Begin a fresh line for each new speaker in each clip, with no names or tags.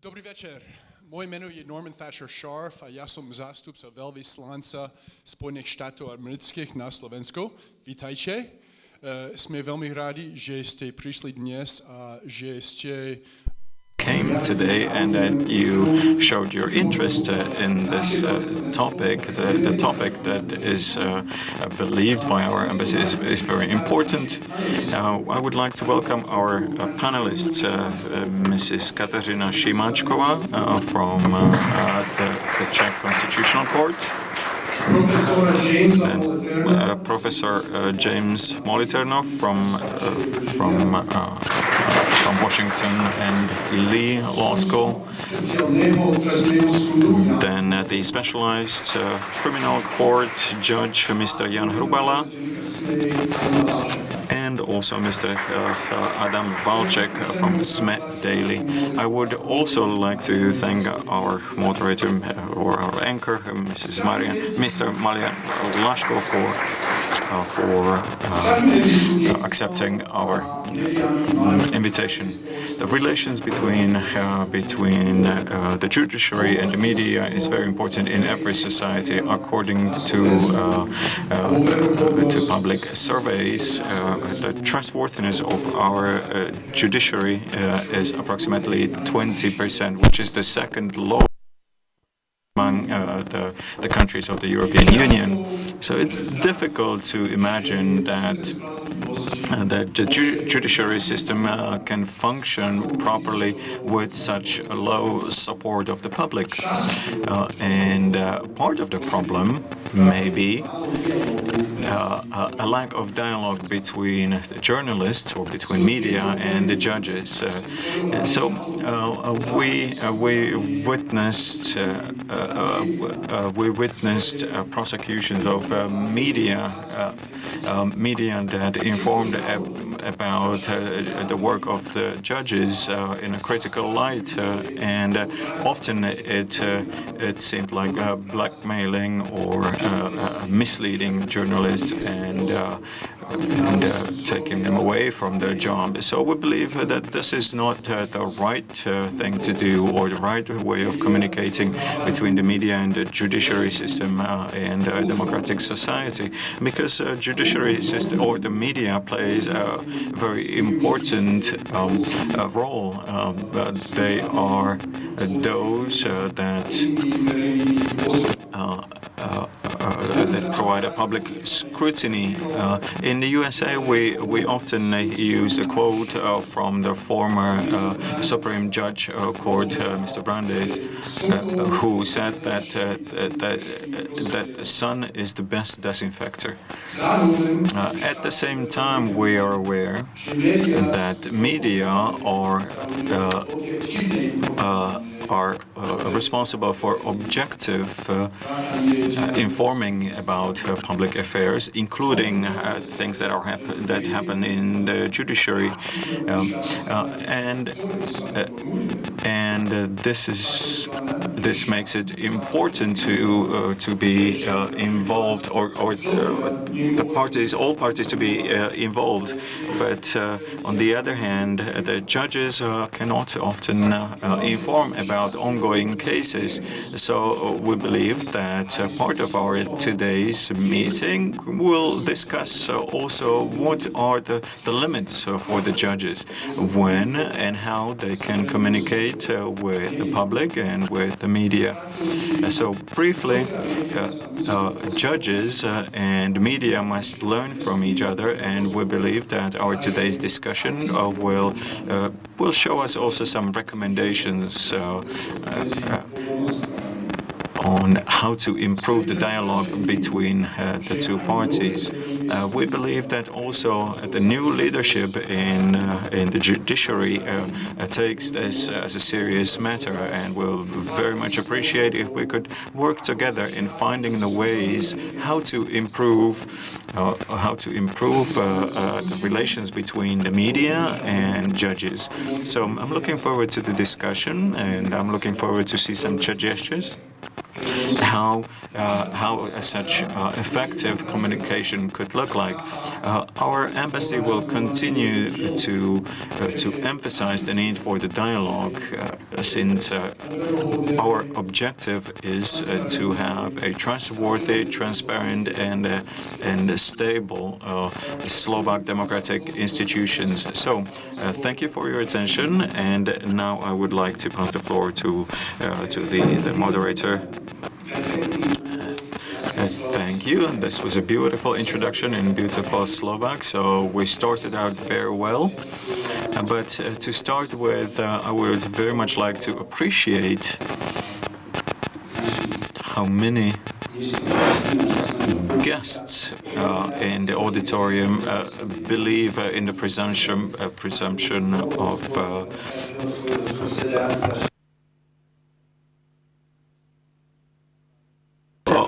Dobrý večer. Moje jméno je Norman Thatcher Sharf a já jsem zástupce velvyslanca Spojených států amerických na Slovensku. Vítajte. Jsme velmi rádi, že jste přišli dnes a že jste
came today and that you showed your interest in this topic. The topic that is believed by our embassy is very important. I would like to welcome our panelists, Mrs. Kateřina Šimáčková from the Czech Constitutional Court, and Professor James Moliternov from Washington and Lee Law School. Then the specialized criminal court judge, Mr. Jan Hrubala, and also Mr. Adam Valček from SME Daily. I would also like to thank our moderator or our anchor, Mr. Marian Lashko, for accepting our invitation. The relations between the judiciary and the media is very important in every society. According to public surveys, the trustworthiness of our judiciary is approximately 20%, which is the second lowest among the countries of the European Union. So it's difficult to imagine that the judiciary system can function properly with such a low support of the public. And part of the problem may be a lack of dialogue between the journalists or between media and the judges. So we witnessed prosecutions of media that informed about the work of the judges in a critical light, and often it seemed like blackmailing or misleading journalists and taking them away from their job. So we believe that this is not the right thing to do, or the right way of communicating between the media and the judiciary system and a democratic society, because judiciary system or the media plays a very important role. They are those that provide a public scrutiny. In the USA, we often use a quote from the former Supreme Judge Court, Mr. Brandeis, who said that the sun is the best disinfector. At the same time, we are aware that media are responsible for objective informing about public affairs, including things that happen in the judiciary, and this makes it important to be involved, or all parties to be involved. But on the other hand, the judges cannot often inform about ongoing cases. So we believe that part of our today's meeting will discuss also what are the limits for the judges, when and how they can communicate with the public and with the media. So briefly, judges and media must learn from each other, and we believe that our today's discussion will show us also some recommendations on how to improve the dialogue between the two parties. We believe that also the new leadership in the judiciary takes this as a serious matter, and will very much appreciate if we could work together in finding the ways how to improve the relations between the media and judges. So I'm looking forward to the discussion, and I'm looking forward to see some suggestions. how such effective communication could look like. Our embassy will continue to emphasize the need for the dialogue, since our objective is to have a trustworthy, transparent, and stable Slovak democratic institutions. So, thank you for your attention, and now I would like to pass the floor to the moderator. Thank you. This was a beautiful introduction in beautiful Slovak, so we started out very well. But to start with, I would very much like to appreciate how many guests in the auditorium believe in the presumption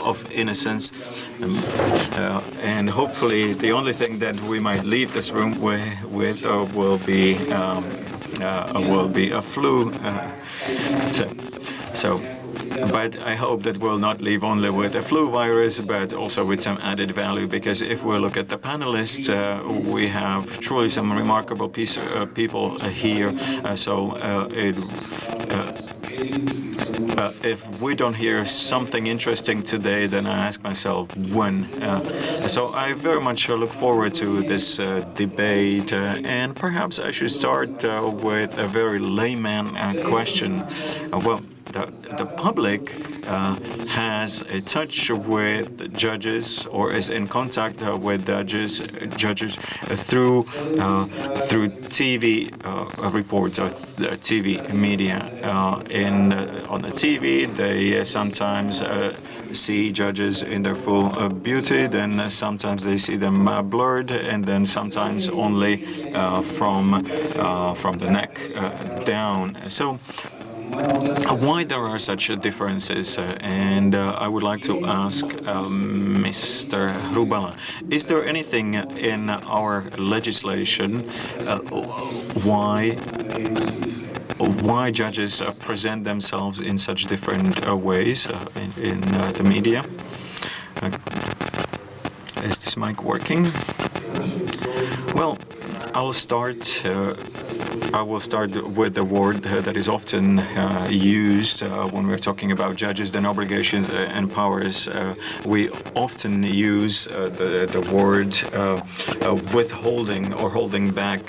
of innocence, and hopefully the only thing that we might leave this room with will be a flu tip. So. But I hope that we'll not leave only with a flu virus, but also with some added value, because if we look at the panelists, we have truly some remarkable people here. If we don't hear something interesting today, then I ask myself when. So I very much look forward to this debate, and perhaps I should start with a very layman question. The public has a touch with judges, or is in contact with judges through TV reports or TV media. On the TV, they sometimes see judges in their full beauty. Then sometimes they see them blurred, and then sometimes only from the neck down. So. Why there are such differences, and I would like to ask Mr. Hrubala, is there anything in our legislation why judges present themselves in such different ways in the media? Is this mic working? Well, I will start with the word that is often used when we're talking about judges, then obligations and powers. We often use the word withholding or holding back.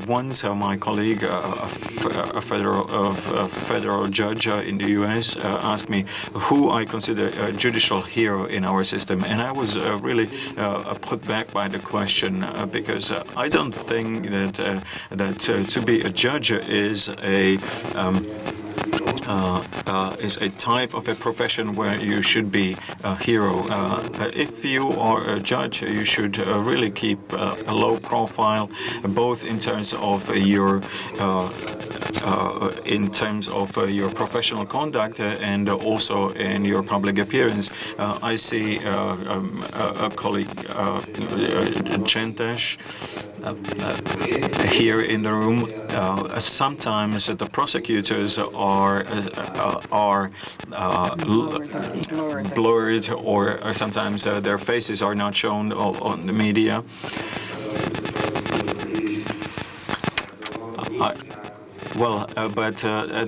Once my colleague, a federal judge in the U.S., asked me who I consider a judicial hero in our system, and I was really put back by the question, because I don't think that to be a judge is a type of a profession where you should be a hero. If you are a judge, you should really keep a low profile, both in terms of your professional conduct and also in your public appearance. I see a colleague, Czentes, here in the room. Sometimes the prosecutors are blurred, or sometimes their faces are not shown on the media. But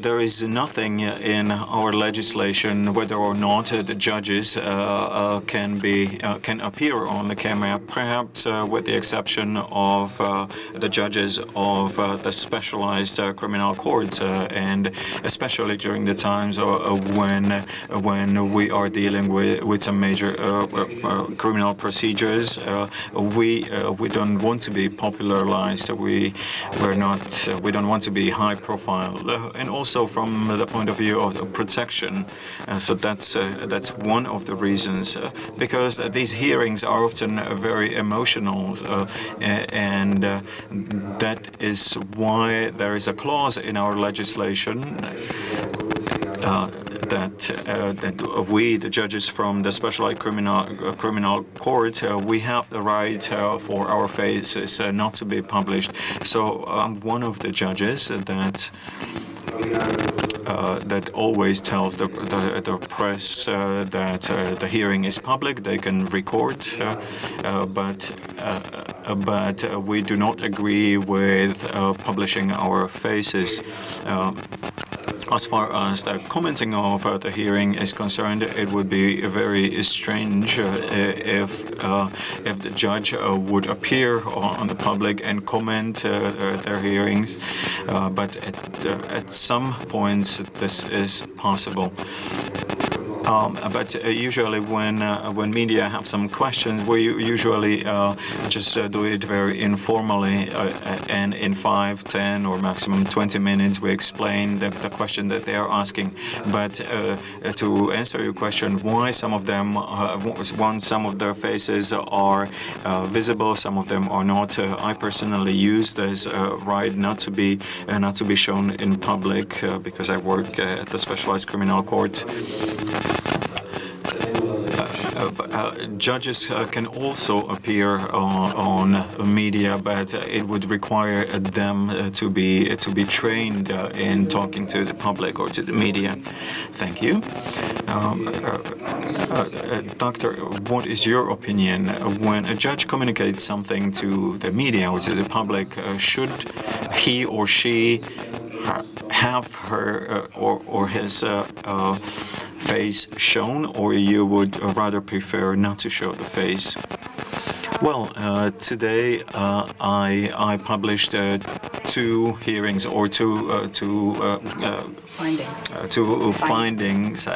there is nothing in our legislation whether or not the judges can appear on the camera, perhaps with the exception of the judges of the specialized criminal courts, and especially during the times when we are dealing with some major criminal procedures. We don't want to be popularized. We don't want to be high profile, and also from the point of view of protection. So that's one of the reasons, because these hearings are often very emotional, and that is why there is a clause in our legislation that we, the judges from the specialized criminal court, we have the right for our faces not to be published. So I'm one of the judges that that always tells the press that the hearing is public. They can record, but we do not agree with publishing our faces. As far as the commenting of the hearing is concerned, it would be very strange if the judge would appear on the public and comment their hearings. But at some points, this is possible. But usually when media have some questions, we usually just do it very informally, and in 5, 10, or maximum 20 minutes we explain the question that they are asking. But to answer your question, why some of them, some of their faces are visible, some of them are not, I personally use this right not to be shown in public because I work at the Specialized Criminal Court. Judges can also appear on media, but it would require them to be trained in talking to the public or to the media. Thank you. Doctor, what is your opinion? When a judge communicates something to the media or to the public, should he or she have her or his face shown, or you would rather prefer not to show the face? Well, today I published 2 hearings or two findings,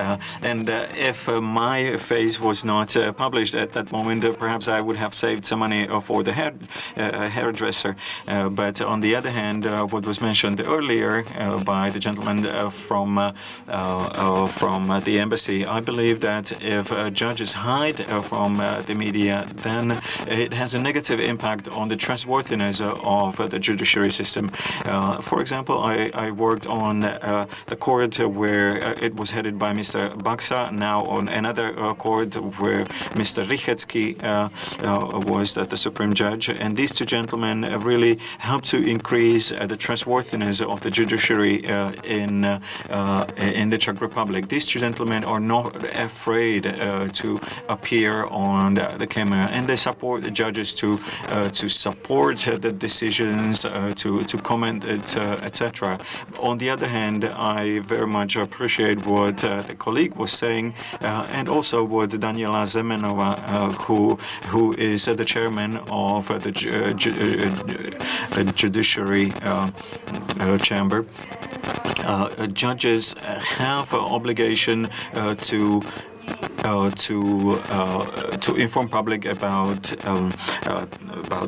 and if my face was not published at that moment, perhaps I would have saved some money for the hairdresser. But on the other hand, what was mentioned earlier by the gentleman from the embassy, I believe that if judges hide from the media, then it has a negative impact on the trustworthiness of the judiciary system. For example, I worked on the court where it was headed by Mr. Baksa, now on another court where Mr. Rychecki was the Supreme Judge. And these 2 gentlemen really helped to increase the trustworthiness of the judiciary in the Czech Republic. These 2 gentlemen are not afraid to appear on the camera, and they support the judges to support the decisions, to comment it, etc. On the other hand, I very much appreciate what the colleague was saying, and also what Daniela Zemenova, who is the chairman of the judiciary chamber. Judges have an obligation to inform public about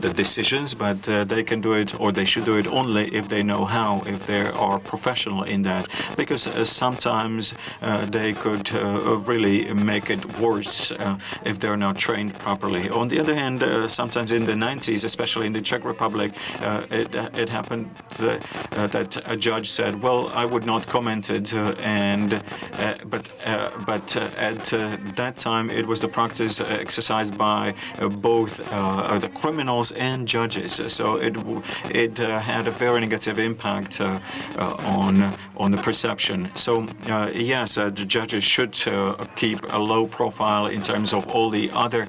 the decisions, but they can do it, or they should do it only if they know how, if they are professional in that, because sometimes they could really make it worse if they're not trained properly. On the other hand, sometimes in the 90s, especially in the Czech Republic, it happened that a judge said, well, I would not comment it, but at that time it was the practice exercised by both the criminals and judges. So it had a very negative impact on the perception. So yes, the judges should keep a low profile in terms of all the other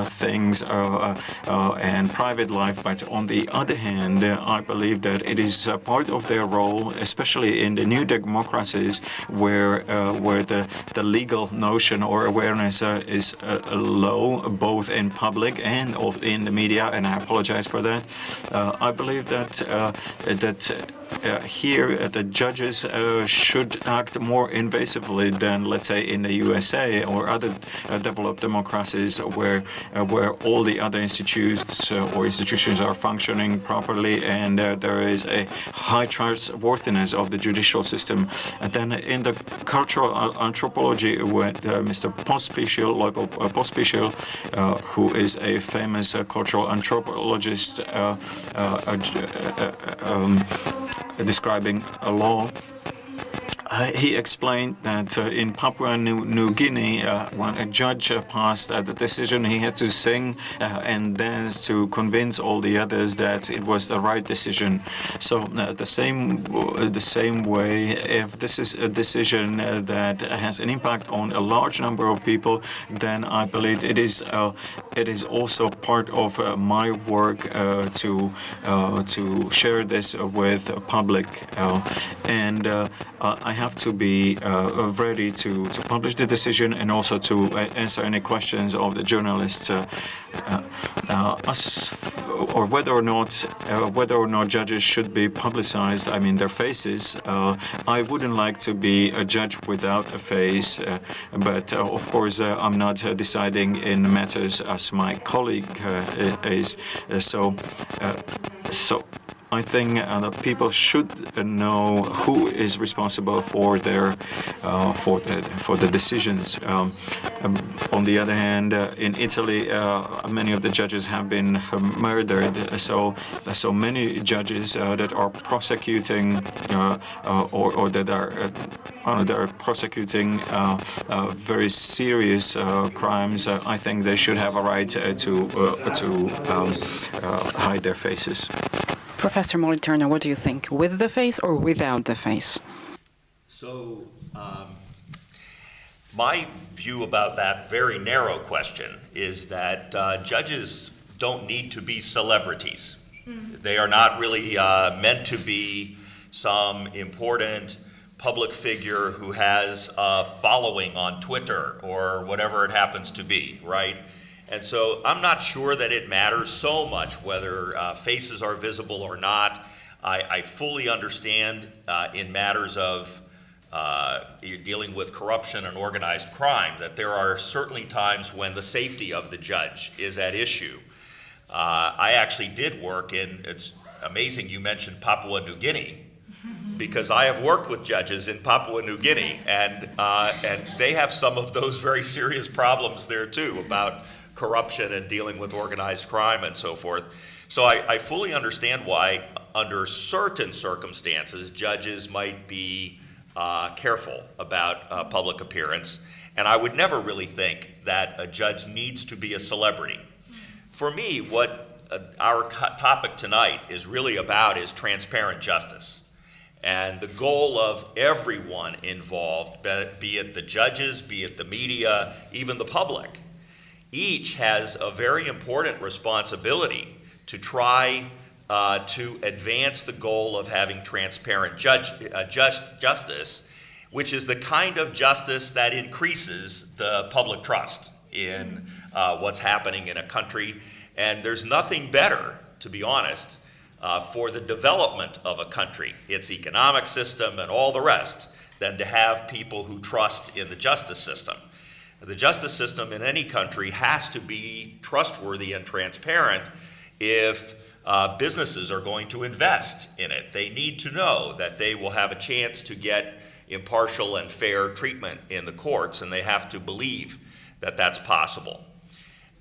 things and private life. But on the other hand, I believe that it is part of their role, especially in the new democracies where the legal notion or awareness is low, both in public and in the media, and I apologize for that. I believe that here the judges should act more invasively than, let's say, in the USA or other developed democracies where all the other institutions are functioning properly, and there is a high trustworthiness of the judicial system. And then in the cultural anthropology with Mr. Pospíšil, Leopold Pospíšil, who is a famous cultural anthropologist describing a law, he explained that in Papua New Guinea, when a judge passed the decision, he had to sing and dance to convince all the others that it was the right decision. So the same way, if this is a decision that has an impact on a large number of people, then I believe it is also part of my work to share this with the public, and I have to be ready to publish the decision and also to answer any questions of the journalists, or whether or not judges should be publicized. I mean, their faces. I wouldn't like to be a judge without a face, but of course I'm not deciding in matters as my colleague is. So I think that people should know who is responsible for their for the decisions. On the other hand, in Italy, many of the judges have been murdered. So many judges that are prosecuting or that are prosecuting very serious crimes. I think they should have a right to hide their faces.
Professor Moliterno, what do you think? With the face or without the face?
So, my view about that very narrow question is that judges don't need to be celebrities. They are not really meant to be some important public figure who has a following on Twitter or whatever it happens to be, right? And so I'm not sure that it matters so much whether faces are visible or not. I fully understand in matters of dealing with corruption and organized crime that there are certainly times when the safety of the judge is at issue. I actually did work it's amazing you mentioned Papua New Guinea, because I have worked with judges in Papua New Guinea, and they have some of those very serious problems there too about corruption and dealing with organized crime and so forth. So I fully understand why, under certain circumstances, judges might be careful about public appearance. And I would never really think that a judge needs to be a celebrity. For me, what our topic tonight is really about is transparent justice. And the goal of everyone involved, be it the judges, be it the media, even the public, each has a very important responsibility to try to advance the goal of having transparent justice, which is the kind of justice that increases the public trust in what's happening in a country. And there's nothing better, to be honest, for the development of a country, its economic system and all the rest, than to have people who trust in the justice system. The justice system in any country has to be trustworthy and transparent if businesses are going to invest in it. They need to know that they will have a chance to get impartial and fair treatment in the courts, and they have to believe that that's possible.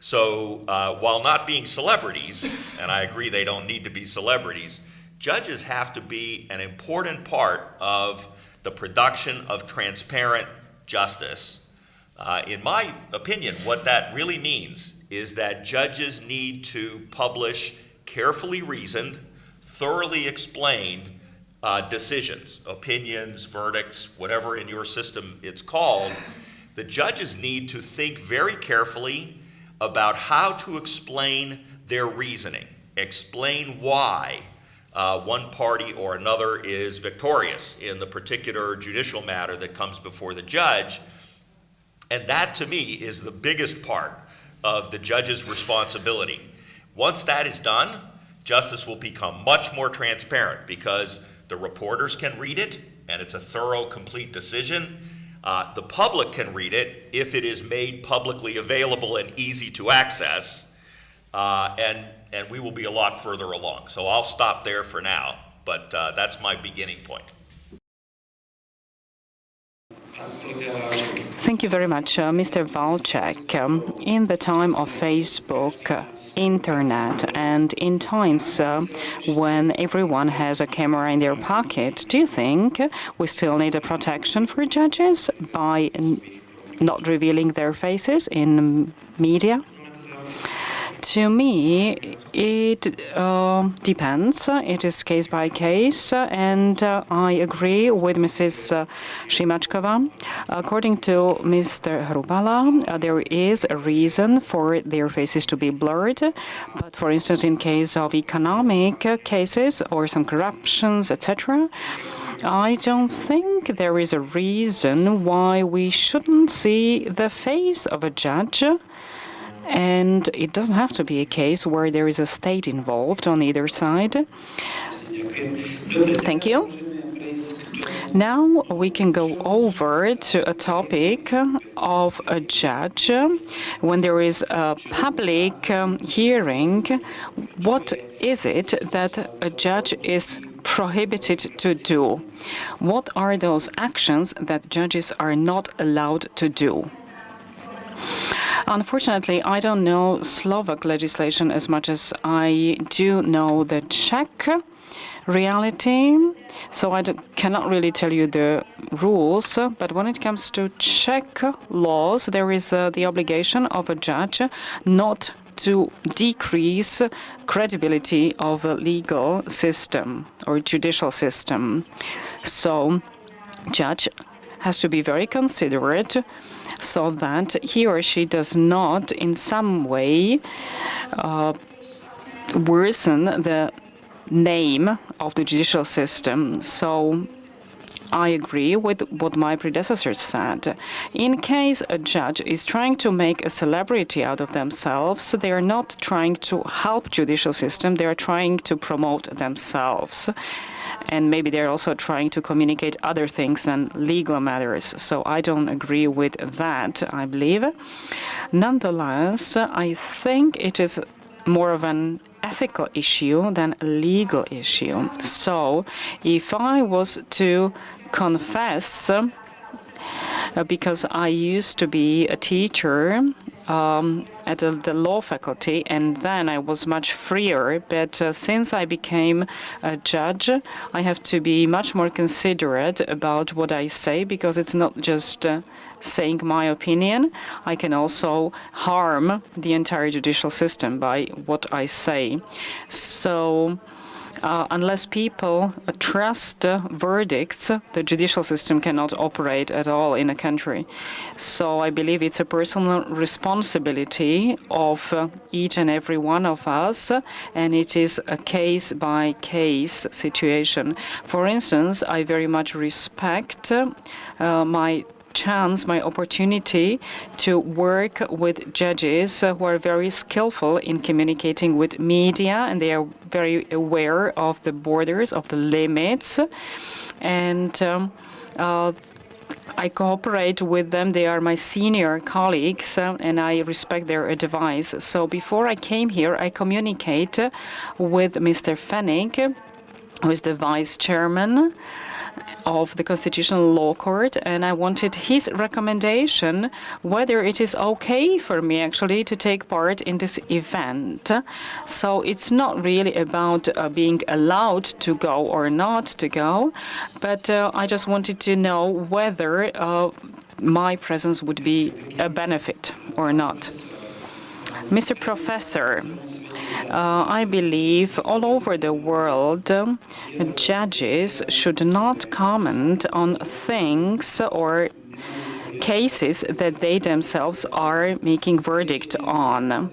So while not being celebrities, and I agree they don't need to be celebrities, judges have to be an important part of the production of transparent justice. In my opinion, what that really means is that judges need to publish carefully reasoned, thoroughly explained decisions, opinions, verdicts, whatever in your system it's called. The judges need to think very carefully about how to explain their reasoning, explain why one party or another is victorious in the particular judicial matter that comes before the judge. And that, to me, is the biggest part of the judge's responsibility. Once that is done, justice will become much more transparent because the reporters can read it, and it's a thorough, complete decision. The public can read it if it is made publicly available and easy to access, and we will be a lot further along. So I'll stop there for now, but that's my beginning point.
Thank you very much, Mr. Walczak. In the time of Facebook, internet, and in times when everyone has a camera in their pocket, do you think we still need a protection for judges by not revealing their faces in media? To me, it depends. It is case by case, and I agree with Mrs. Shimachkova. According to Mr. Hrubala, there is a reason for their faces to be blurred. But for instance, in case of economic cases or some corruptions, etc., I don't think there is a reason why we shouldn't see the face of a judge. And it doesn't have to be a case where there is a state involved on either side. Thank you. Now we can go over to a topic of a judge. When there is a public hearing, what is it that a judge is prohibited to do? What are those actions that judges are not allowed to do? Unfortunately, I don't know Slovak legislation as much as I do know the Czech reality, so I cannot really tell you the rules. But when it comes to Czech laws, there is the obligation of a judge not to decrease credibility of a legal system or judicial system. So, judge has to be very considerate so that he or she does not in some way worsen the name of the judicial system. So I agree with what my predecessors said. In case a judge is trying to make a celebrity out of themselves, they are not trying to help judicial system, they are trying to promote themselves. And maybe they're also trying to communicate other things than legal matters. So I don't agree with that, I believe. Nonetheless, I think it is more of an ethical issue than a legal issue. So if I was to confess, because I used to be a teacher at the law faculty, and then I was much freer. But since I became a judge, I have to be much more considerate about what I say, because it's not just saying my opinion. I can also harm the entire judicial system by what I say. So unless people trust verdicts, the judicial system cannot operate at all in a country. So I believe it's a personal responsibility of each and every one of us, and it is a case-by-case situation. For instance, I very much respect my opportunity to work with judges who are very skillful in communicating with media, and they are very aware of the borders, of the limits. And I cooperate with them. They are my senior colleagues, and I respect their advice. So before I came here, I communicate with Mr. Fennig, who is the vice chairman of the Constitutional Law Court, and I wanted his recommendation whether it is okay for me actually to take part in this event. So it's not really about being allowed to go or not to go, but I just wanted to know whether my presence would be a benefit or not. Mr. Professor, I believe all over the world, judges should not comment on things or cases that they themselves are making verdict on.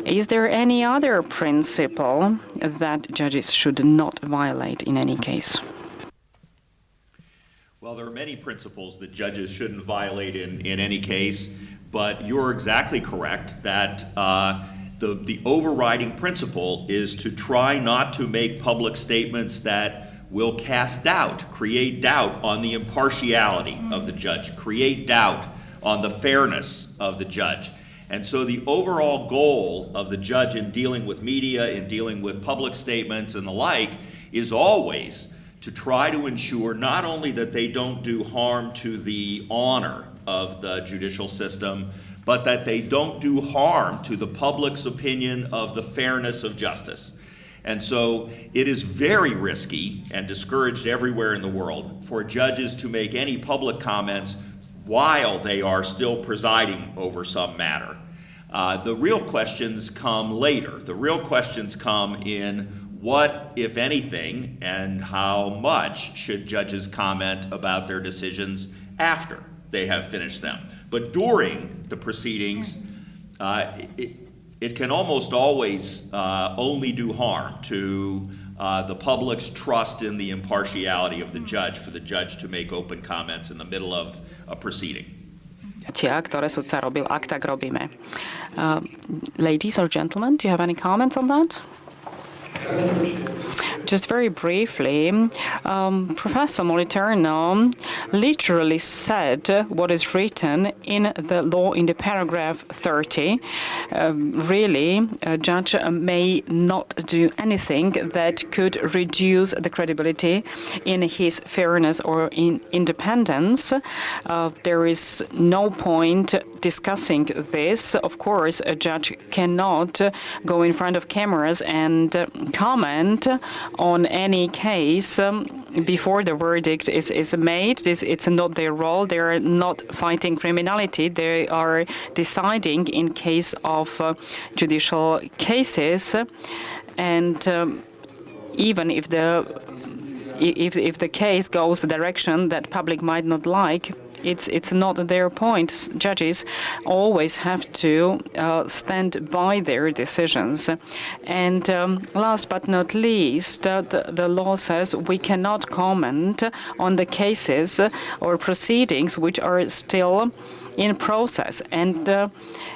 Is there any other principle that judges should not violate in any case?
Well, there are many principles that judges shouldn't violate in any case, but you're exactly correct that the overriding principle is to try not to make public statements that will cast doubt, create doubt on the impartiality of the judge, create doubt on the fairness of the judge. And so the overall goal of the judge in dealing with media, in dealing with public statements and the like, is always to try to ensure not only that they don't do harm to the honor of the judicial system, but that they don't do harm to the public's opinion of the fairness of justice. And so it is very risky and discouraged everywhere in the world for judges to make any public comments while they are still presiding over some matter. The real questions come later. The real questions come in what, if anything, and how much should judges comment about their decisions after they have finished them. But during the proceedings, it can almost always only do harm to the public's trust in the impartiality of the judge for the judge to make open comments in the middle of a proceeding.
Ktoré sudca robil, ak tak robíme. Ladies or gentlemen, do you have any comments on that? Just very briefly, Professor Moliterno literally said what is written in the law in the paragraph 30. Really, a judge may not do anything that could reduce the credibility in his fairness or in independence. There is no point discussing this. Of course, a judge cannot go in front of cameras and comment on any case before the verdict is made. It's not their role. They are not fighting criminality. They are deciding in case of judicial cases, and even if the case goes the direction that public might not like, it's not their point. Judges always have to stand by their decisions. And last but not least, the law says we cannot comment on the cases or proceedings which are still in process, and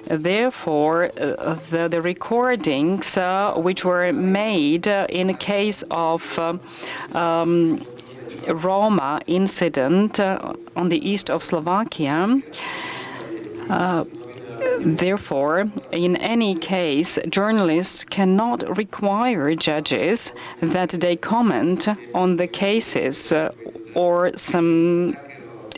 therefore the recordings which were made in case of Roma incident on the east of Slovakia. Therefore, in any case, journalists cannot require judges that they comment on the cases or some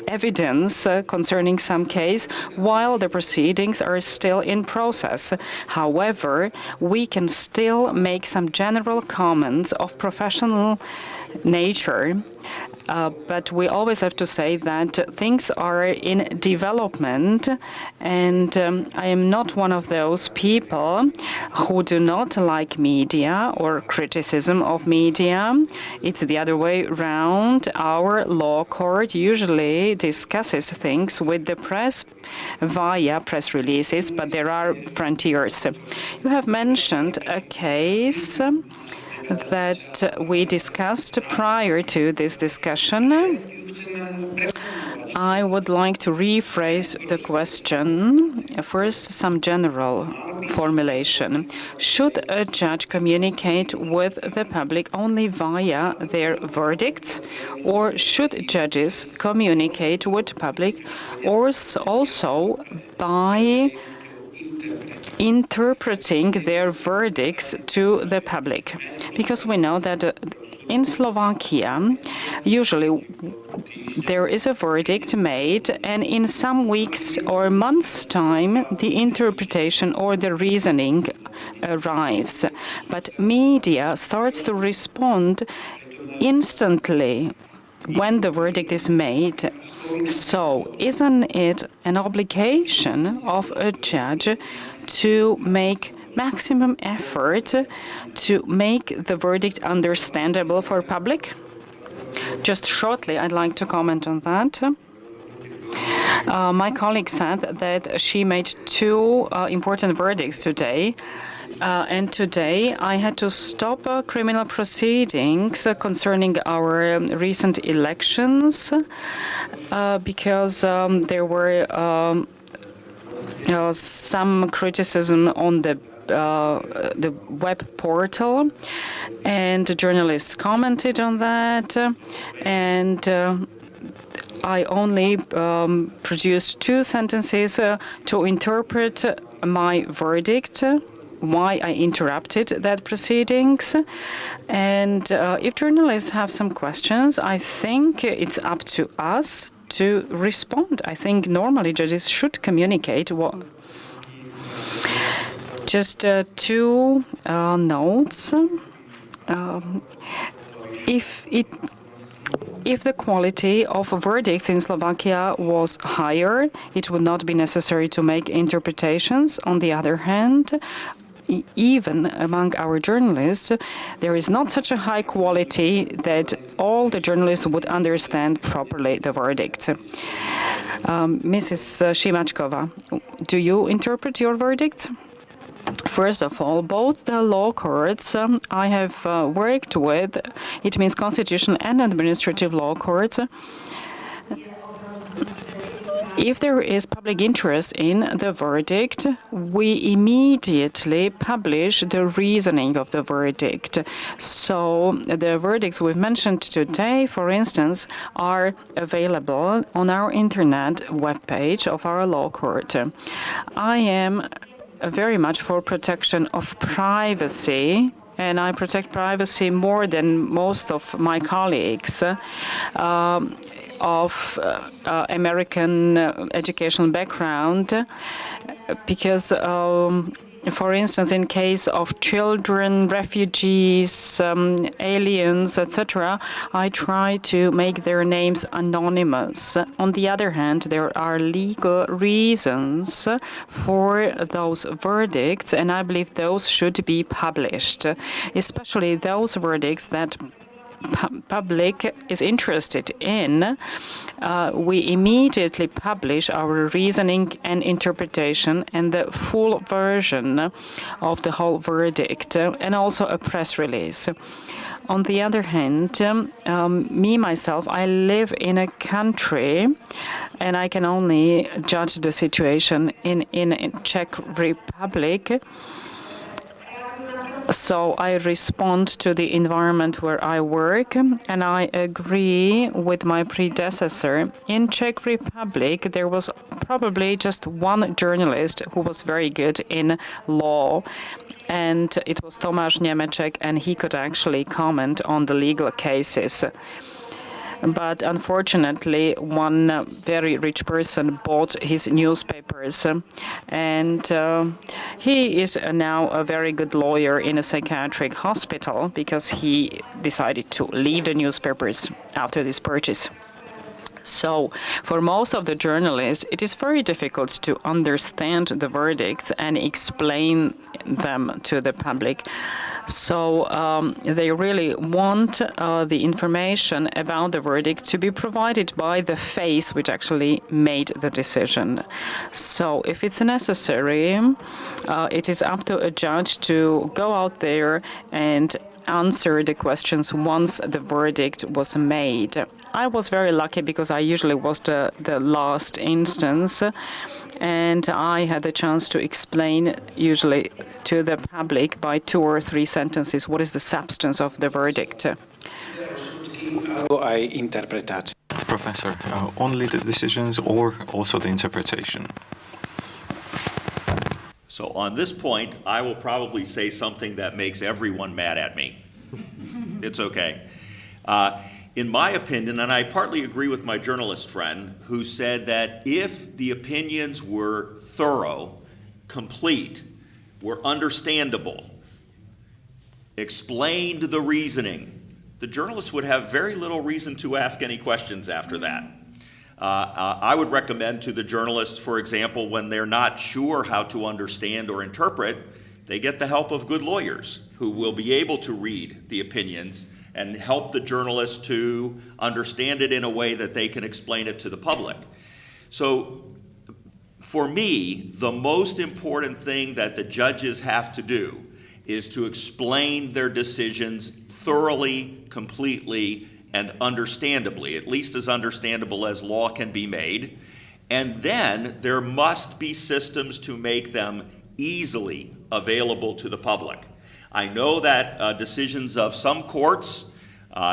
evidence concerning some case while the proceedings are still in process. However, we can still make some general comments of professional nature, but we always have to say that things are in development, and I am not one of those people who do not like media or criticism of media. It's the other way around. Our law court usually discusses things with the press via press releases, but there are frontiers. You have mentioned a case that we discussed prior to this discussion. I would like to rephrase the question. First, some general formulation. Should a judge communicate with the public only via their verdicts, or should judges communicate with public also by interpreting their verdicts to the public? Because we know that in Slovakia, usually there is a verdict made, and in some weeks or months' time, the interpretation or the reasoning arrives. But media starts to respond instantly when the verdict is made. So isn't it an obligation of a judge to make maximum effort to make the verdict understandable for public? Just shortly, I'd like to comment on that. My colleague said that she made two important verdicts today. And today I had to stop criminal proceedings concerning our recent elections because there were some criticism on the web portal, and the journalists commented on that, and I only produced two sentences to interpret my verdict, why I interrupted that proceedings. And if journalists have some questions, I think it's up to us to respond. I think normally judges should communicate what. Just two notes. If the quality of verdicts in Slovakia was higher, it would not be necessary to make interpretations. On the other hand, even among our journalists, there is not such a high quality that all the journalists would understand properly the verdict. Mrs. Shimachkova, do you interpret your verdicts? First of all, both the law courts I have worked with, it means constitutional and administrative law courts, if there is public interest in the verdict, we immediately publish the reasoning of the verdict. So the verdicts we've mentioned today, for instance, are available on our internet webpage of our law court. I am very much for protection of privacy, and I protect privacy more than most of my colleagues of American educational background, because for instance, in case of children, refugees, aliens, etc., I try to make their names anonymous. On the other hand, there are legal reasons for those verdicts, and I believe those should be published, especially those verdicts that public is interested in. We immediately publish our reasoning and interpretation and the full version of the whole verdict, and also a press release. On the other hand, me, myself, I live in a country, and I can only judge the situation in Czech Republic. So I respond to the environment where I work, and I agree with my predecessor. In Czech Republic, there was probably just one journalist who was very good in law, and it was Tomáš Němeček, and he could actually comment on the legal cases. But unfortunately, one very rich person bought his newspapers, and he is now a very good lawyer in a psychiatric hospital because he decided to leave the newspapers after this purchase. So for most of the journalists, it is very difficult to understand the verdicts and explain them to the public. So they really want the information about the verdict to be provided by the face which actually made the decision. So if it's necessary, it is up to a judge to go out there and answer the questions once the verdict was made. I was very lucky because I usually was the last instance, and I had the chance to explain usually to the public by 2 or 3 sentences what is the substance of the verdict.
How I interpret that?
Professor, only the decisions or also the interpretation?
So on this point, I will probably say something that makes everyone mad at me. It's okay. In my opinion, and I partly agree with my journalist friend who said that if the opinions were thorough, complete, were understandable, explained the reasoning, the journalists would have very little reason to ask any questions after that. I would recommend to the journalists, for example, when they're not sure how to understand or interpret, they get the help of good lawyers who will be able to read the opinions and help the journalists to understand it in a way that they can explain it to the public. So for me, the most important thing that the judges have to do is to explain their decisions thoroughly, completely, and understandably, at least as understandable as law can be made. And then there must be systems to make them easily available to the public. I know that decisions of some courts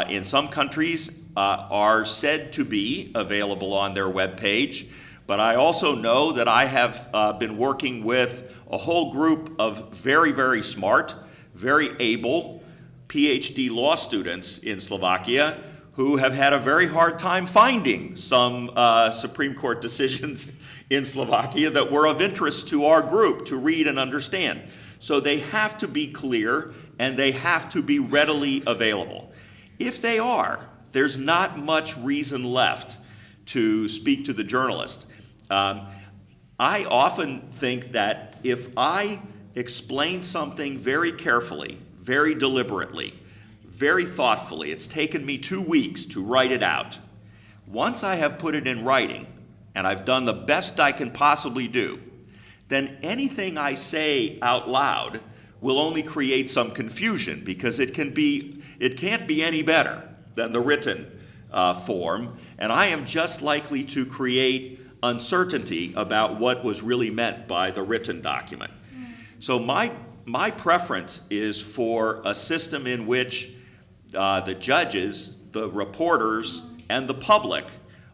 in some countries are said to be available on their webpage, but I also know that I have been working with a whole group of very, very smart, very able PhD law students in Slovakia who have had a very hard time finding some Supreme Court decisions in Slovakia that were of interest to our group to read and understand. So they have to be clear and they have to be readily available. If they are, there's not much reason left to speak to the journalist. I often think that if I explain something very carefully, very deliberately, very thoughtfully, it's taken me 2 weeks to write it out. Once I have put it in writing, and I've done the best I can possibly do, then anything I say out loud will only create some confusion because it can't be any better than the written form, and I am just likely to create uncertainty about what was really meant by the written document. So my preference is for a system in which the judges, the reporters, and the public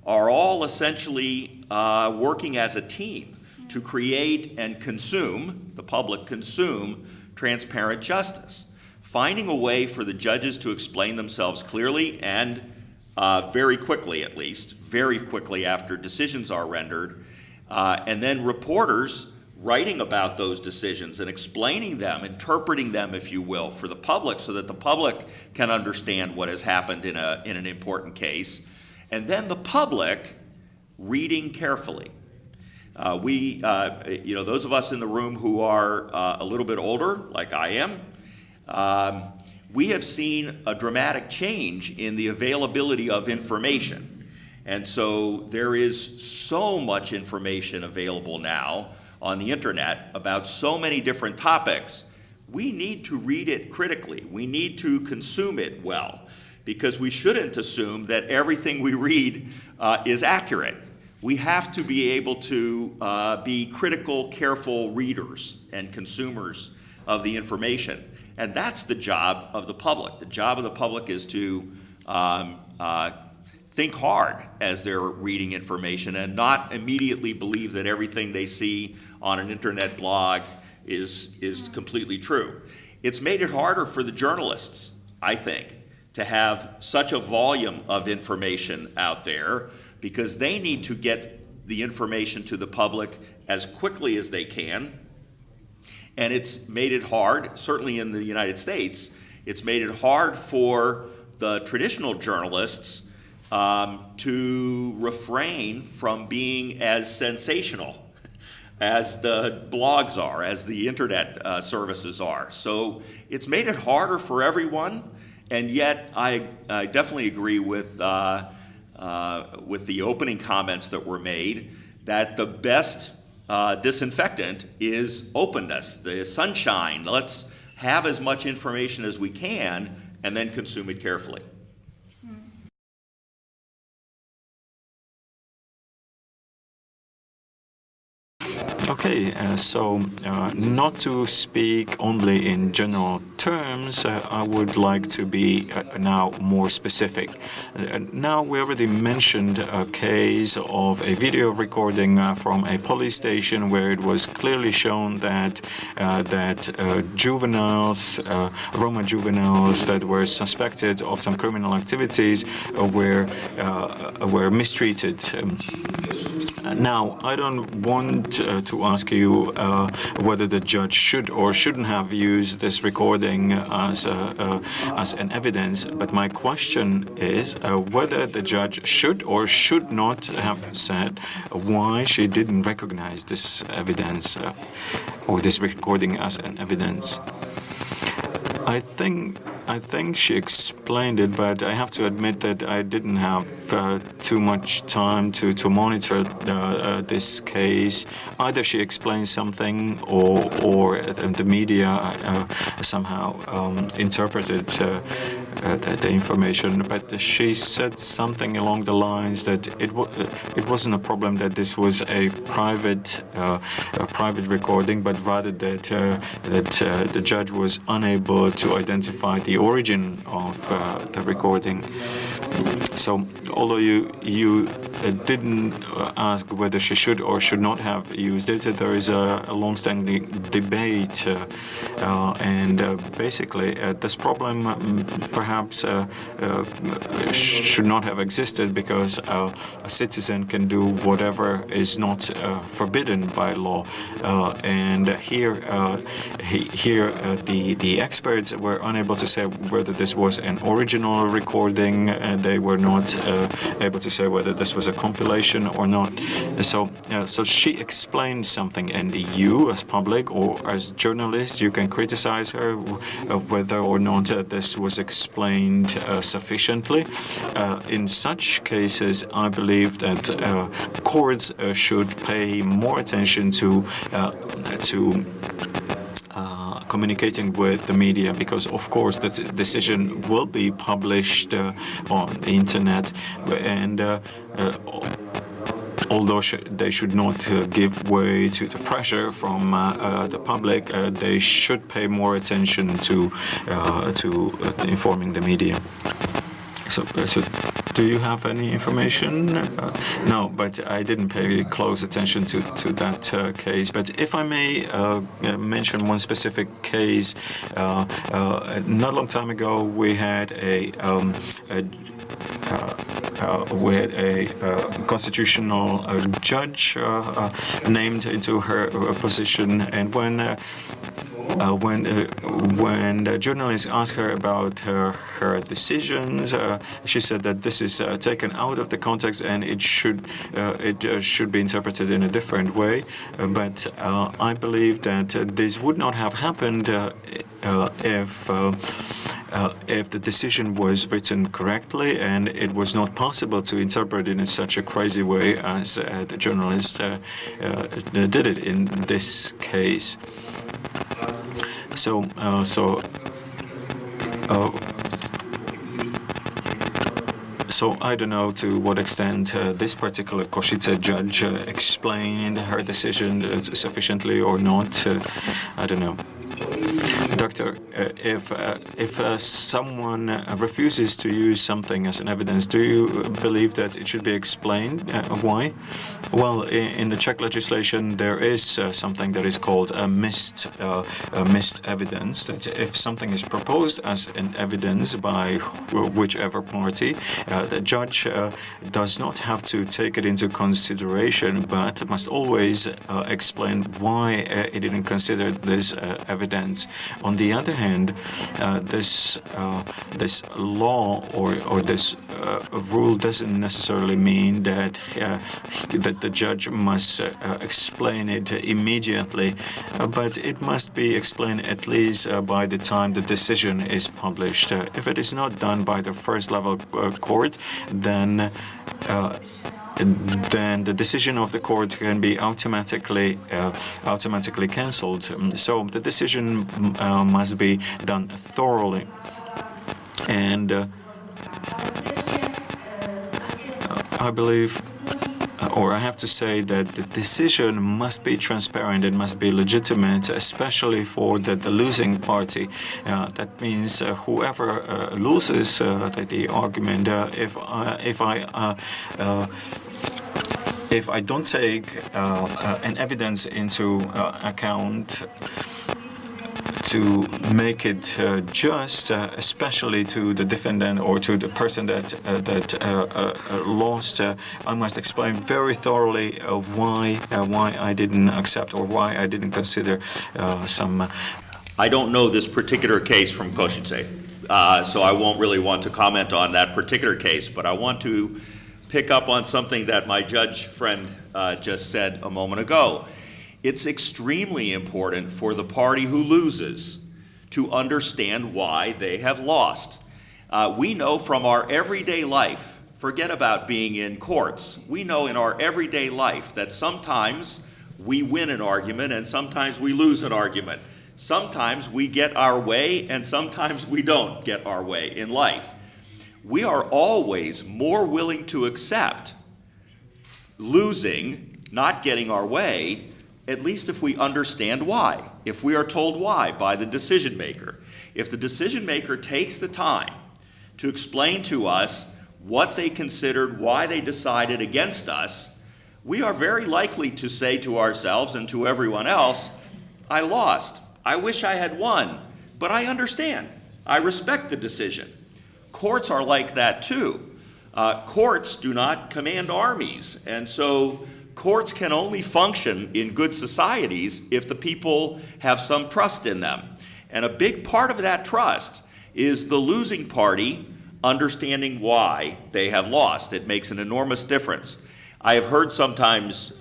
are all essentially working as a team to create and consume, the public consume, transparent justice. Finding a way for the judges to explain themselves clearly and very quickly, at least, very quickly after decisions are rendered, and then reporters writing about those decisions and explaining them, interpreting them, if you will, for the public so that the public can understand what has happened in an important case, and then the public reading carefully. Those of us in the room who are a little bit older, like I am, we have seen a dramatic change in the availability of information. And so there is so much information available now on the internet about so many different topics. We need to read it critically. We need to consume it well, because we shouldn't assume that everything we read is accurate. We have to be able to be critical, careful readers and consumers of the information. And that's the job of the public. The job of the public is to think hard as they're reading information and not immediately believe that everything they see on an internet blog is completely true. It's made it harder for the journalists, I think, to have such a volume of information out there, because they need to get the information to the public as quickly as they can. And it's made it hard, certainly in the United States, it's made it hard for the traditional journalists to refrain from being as sensational as the blogs are, as the internet services are. So it's made it harder for everyone, and yet I definitely agree with the opening comments that were made that the best disinfectant is openness, the sunshine. Let's have as much information as we can and then consume it carefully.
Okay, so not to speak only in general terms, I would like to be now more specific. Now we already mentioned a case of a video recording from a police station where it was clearly shown that juveniles, Roma juveniles that were suspected of some criminal activities were mistreated. Now, I don't want to ask you whether the judge should or shouldn't have used this recording as an evidence, but my question is whether the judge should or should not have said why she didn't recognize this evidence or this recording as an evidence. I think she explained it, but I have to admit that I didn't have too much time to monitor this case. Either she explained something, or the media somehow interpreted the information. But she said something along the lines that it wasn't a problem that this was a private recording, but rather that the judge was unable to identify the origin of the recording. So, although you didn't ask whether she should or should not have used it, there is a long-standing debate, and basically this problem perhaps should not have existed because a citizen can do whatever is not forbidden by law, and here the experts were unable to say whether this was an original recording. They were not able to say whether this was a compilation or not. So she explained something, and you, as public or as journalists, you can criticize her whether or not this was explained sufficiently. In such cases, I believe that courts should pay more attention to communicating with the media, because of course this decision will be published on the internet, and although they should not give way to the pressure from the public, they should pay more attention to informing the media. So do you have any information? No, but I didn't pay close attention to that case. But if I may mention one specific case, not a long time ago we had a constitutional judge named into her position, and when the journalists asked her about her decisions, she said that this is taken out of the context and it should be interpreted in a different way. But I believe that this would not have happened if the decision was written correctly, and it was not possible to interpret it in such a crazy way as the journalist did it in this case. So I don't know to what extent this particular Košice judge explained her decision sufficiently or not. I don't know. Doctor, if someone refuses to use something as an evidence, do you believe that it should be explained? Why? Well, in the Czech legislation, there is something that is called a missed evidence. That if something is proposed as an evidence by whichever party, the judge does not have to take it into consideration, but must always explain why he didn't consider this evidence. On the other hand, this law or this rule doesn't necessarily mean that the judge must explain it immediately, but it must be explained at least by the time the decision is published. If it is not done by the first level court, then the decision of the court can be automatically cancelled. So the decision must be done thoroughly, and I believe, or I have to say that the decision must be transparent and must be legitimate, especially for the losing party. That means whoever loses the argument, if I don't take an evidence into account to make it just, especially to the defendant or to the person that lost, I must explain very thoroughly why I didn't accept or why I didn't consider some.
I don't know this particular case from Košice, so I won't really want to comment on that particular case, but I want to pick up on something that my judge friend just said a moment ago. It's extremely important for the party who loses to understand why they have lost. We know from our everyday life, forget about being in courts, we know in our everyday life that sometimes we win an argument and sometimes we lose an argument. Sometimes we get our way and sometimes we don't get our way in life. We are always more willing to accept losing, not getting our way, at least if we understand why, if we are told why by the decision maker. If the decision maker takes the time to explain to us what they considered, why they decided against us, we are very likely to say to ourselves and to everyone else, I lost. I wish I had won, but I understand. I respect the decision. Courts are like that too. Courts do not command armies, and so courts can only function in good societies if the people have some trust in them. And a big part of that trust is the losing party understanding why they have lost. It makes an enormous difference. I have heard sometimes,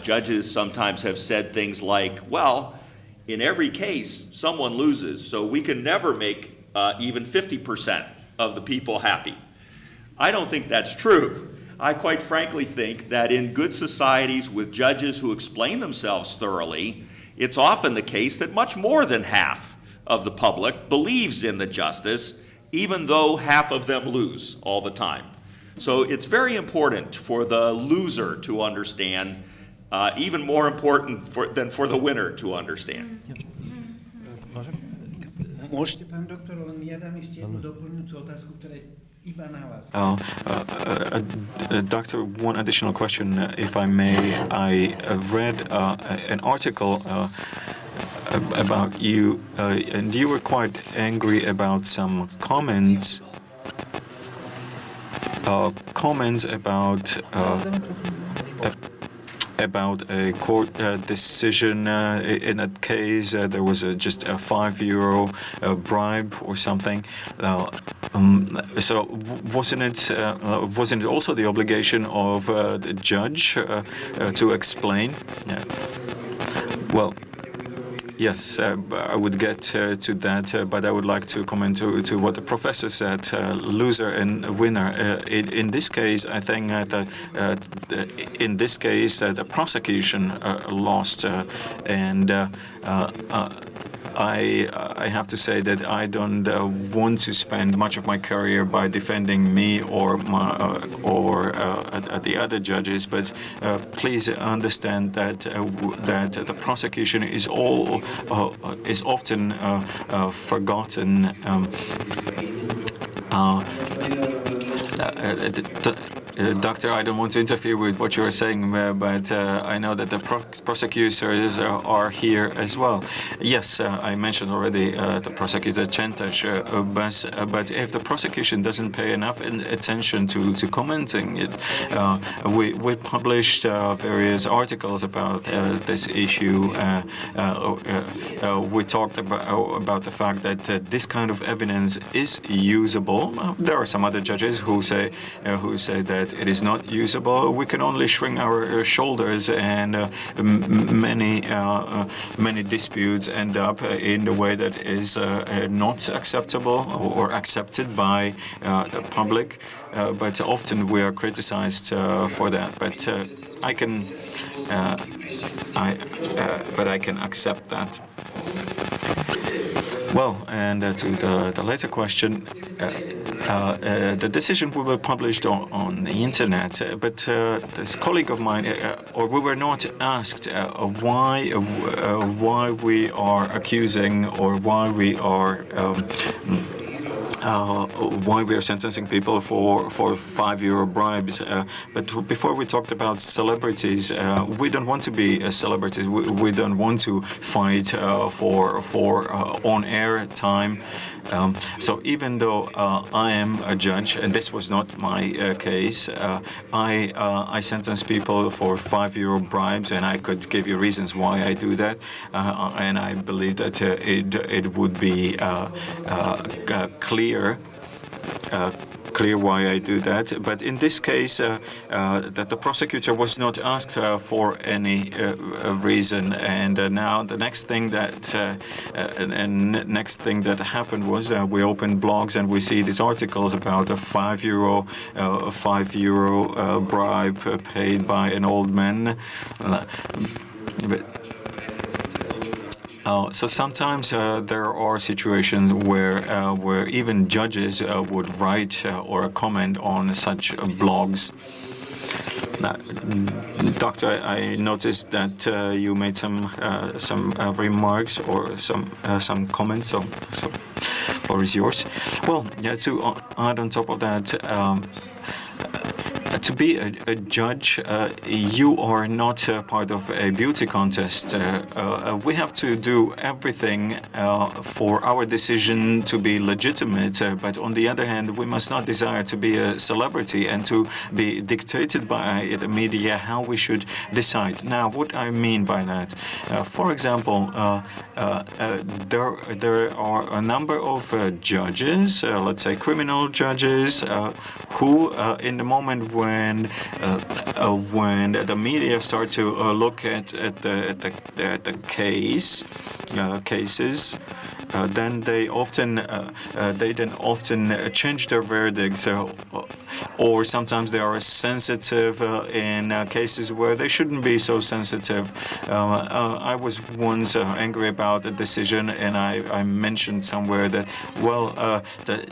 judges sometimes have said things like, well, in every case, someone loses, so we can never make even 50% of the people happy. I don't think that's true. I quite frankly think that in good societies with judges who explain themselves thoroughly, it's often the case that much more than half of the public believes in the justice, even though half of them lose all the time. So it's very important for the loser to understand, even more important than for the winner to understand.
Môžete, pán doktor, len ja dám ešte jednu doplňujúcu otázku, ktorá je iba na vás.
Doctor, one additional question, if I may. I read an article about you, and you were quite angry about some comments about a court decision. In that case, there was just a €5 bribe or something. So wasn't it also the obligation of the judge to explain? Well, yes, I would get to that, but I would like to comment to what the professor said, loser and winner. In this case, I think that in this case, the prosecution lost, and I have to say that I don't want to spend much of my career by defending me or the other judges, but please understand that the prosecution is often forgotten. Doctor, I don't want to interfere with what you're saying, but I know that the prosecutors are here as well. Yes, I mentioned already the prosecutor Centas, but if the prosecution doesn't pay enough attention to commenting it, we published various articles about this issue. We talked about the fact that this kind of evidence is usable. There are some other judges who say that it is not usable. We can only shrink our shoulders, and many disputes end up in the way that is not acceptable or accepted by the public. But often we are criticized for that. But I can accept that. Well, and to the later question, the decision will be published on the internet, but this colleague of mine, or we were not asked why we are accusing or why we are sentencing people for €5 bribes. But before we talked about celebrities, we don't want to be celebrities. We don't want to fight for on-air time. So even though I am a judge, and this was not my case, I sentence people for €5 bribes, and I could give you reasons why I do that. And I believe that it would be clear why I do that. But in this case, that the prosecutor was not asked for any reason. And now the next thing that happened was we opened blogs and we see these articles about a €5 bribe paid by an old man. So sometimes there are situations where even judges would write or comment on such blogs. Doctor, I noticed that you made some remarks or some comments. So floor is yours. Well, yeah, to add on top of that, to be a judge, you are not part of a beauty contest. We have to do everything for our decision to be legitimate, but on the other hand, we must not desire to be a celebrity and to be dictated by the media how we should decide. Now, what I mean by that, for example, there are a number of judges, let's say criminal judges, who in the moment when the media start to look at the cases, then they often change their verdicts, or sometimes they are sensitive in cases where they shouldn't be so sensitive. I was once angry about a decision, and I mentioned somewhere that, well, that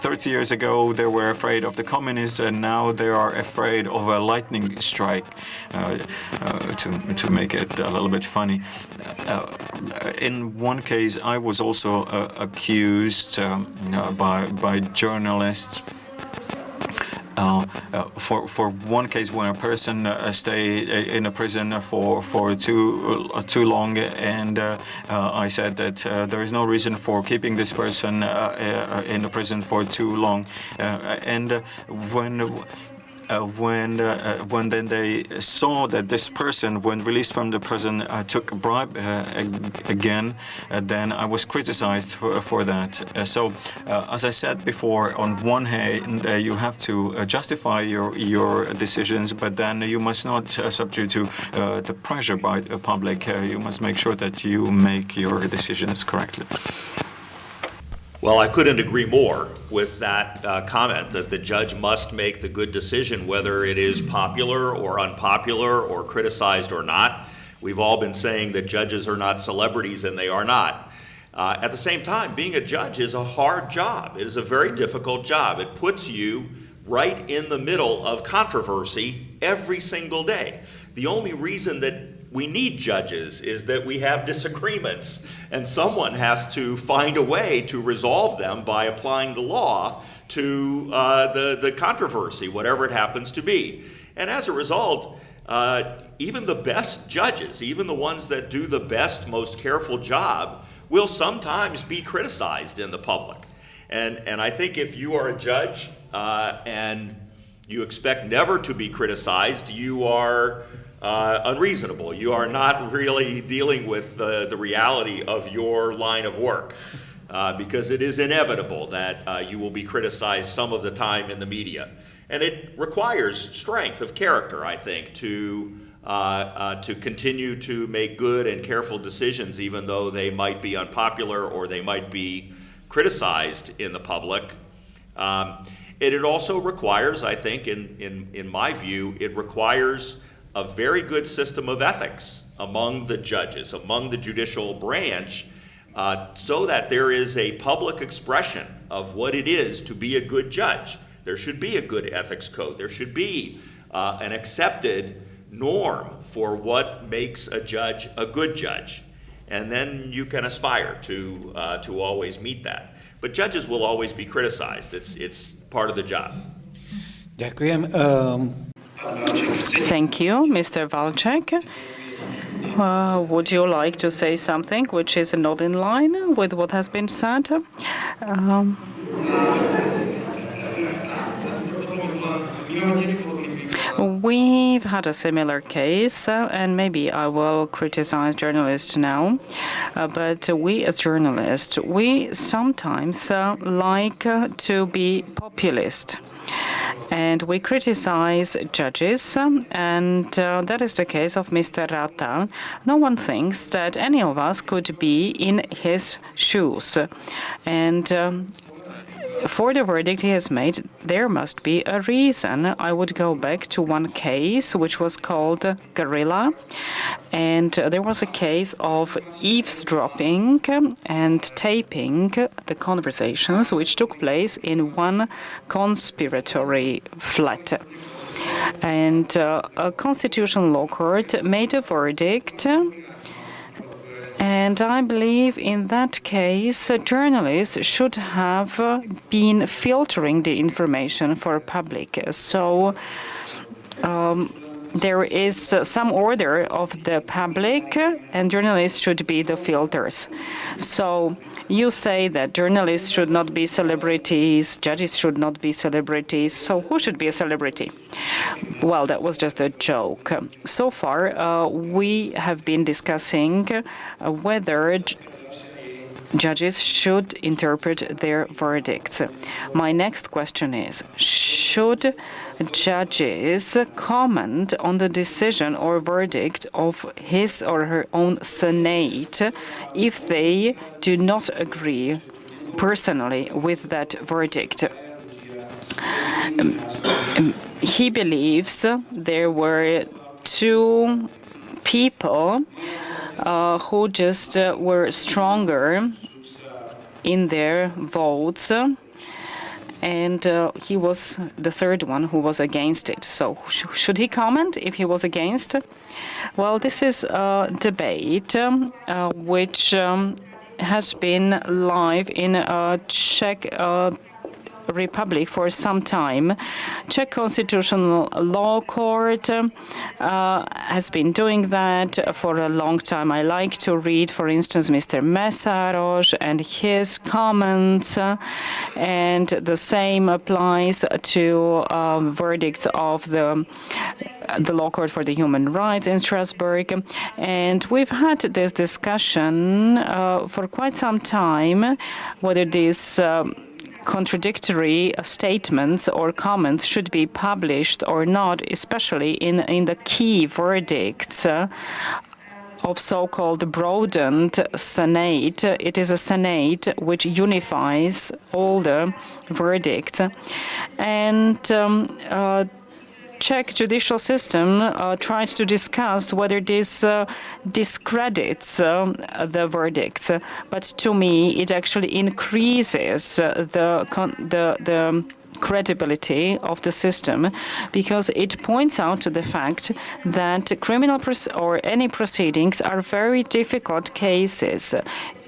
30 years ago they were afraid of the communists, and now they are afraid of a lightning strike, to make it a little bit funny. In one case, I was also accused by journalists. For one case, when a person stayed in a prison for too long, and I said that there is no reason for keeping this person in a prison for too long, and when then they saw that this person, when released from the prison, took a bribe again, then I was criticized for that. So, as I said before, on one hand, you have to justify your decisions, but then you must not subject to the pressure by the public. You must make sure that you make your decisions correctly.
Well, I couldn't agree more with that comment, that the judge must make the good decision, whether it is popular or unpopular or criticized or not. We've all been saying that judges are not celebrities, and they are not. At the same time, being a judge is a hard job. It is a very difficult job. It puts you right in the middle of controversy every single day. The only reason that we need judges is that we have disagreements, and someone has to find a way to resolve them by applying the law to the controversy, whatever it happens to be. And as a result, even the best judges, even the ones that do the best, most careful job, will sometimes be criticized in the public. And I think if you are a judge and you expect never to be criticized, you are unreasonable. You are not really dealing with the reality of your line of work, because it is inevitable that you will be criticized some of the time in the media. And it requires strength of character, I think, to continue to make good and careful decisions, even though they might be unpopular or they might be criticized in the public. It also requires, I think, in my view, it requires a very good system of ethics among the judges, among the judicial branch, so that there is a public expression of what it is to be a good judge. There should be a good ethics code. There should be an accepted norm for what makes a judge a good judge. And then you can aspire to always meet that. But judges will always be criticized. It's part of the job.
Ďakujem.
Thank you, Mr. Walczek. Would you like to say something which is not in line with what has been said? We've had a similar case, and maybe I will criticize journalists now, but we as journalists, we sometimes like to be populist. And we criticize judges, and that is the case of Mr. Rata. No one thinks that any of us could be in his shoes. And for the verdict he has made, there must be a reason. I would go back to one case which was called Guerrilla, and there was a case of eavesdropping and taping the conversations which took place in one conspiratory flat. And a constitutional law court made a verdict, And I believe in that case, journalists should have been filtering the information for public. So there is some order of the public, and journalists should be the filters. So you say that journalists should not be celebrities, judges should not be celebrities. So who should be a celebrity? Well, that was just a joke. So far, we have been discussing whether judges should interpret their verdicts. My next question is, should judges comment on the decision or verdict of his or her own Senate if they do not agree personally with that verdict? He believes there were two people who just were stronger in their votes, and he was the third one who was against it. So should he comment if he was against? Well, this is a debate which has been live in Czech Republic for some time. Czech Constitutional Law Court has been doing that for a long time. I like to read, for instance, Mr. Mesaros and his comments, and the same applies to verdicts of the Law Court for the Human Rights in Strasbourg. And we've had this discussion for quite some time, whether this contradictory statements or comments should be published or not, especially in the key verdicts of so-called broadened Senate. It is a Senate which unifies all the verdicts. And Czech judicial system tried to discuss whether this discredits the verdicts, but to me it actually increases the credibility of the system, because it points out to the fact that criminal or any proceedings are very difficult cases.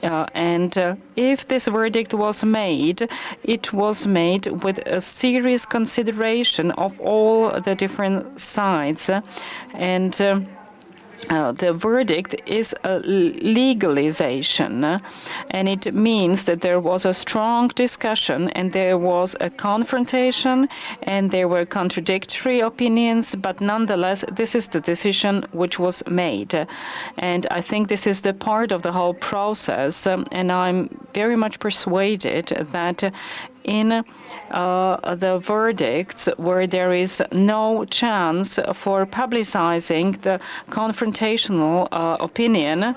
And if this verdict was made, it was made with a serious consideration of all the different sides. And the verdict is a legalization, and it means that there was a strong discussion and there was a confrontation and there were contradictory opinions, but nonetheless, this is the decision which was made. And I think this is the part of the whole process, and I'm very much persuaded that in the verdicts where there is no chance for publicizing the confrontational opinion,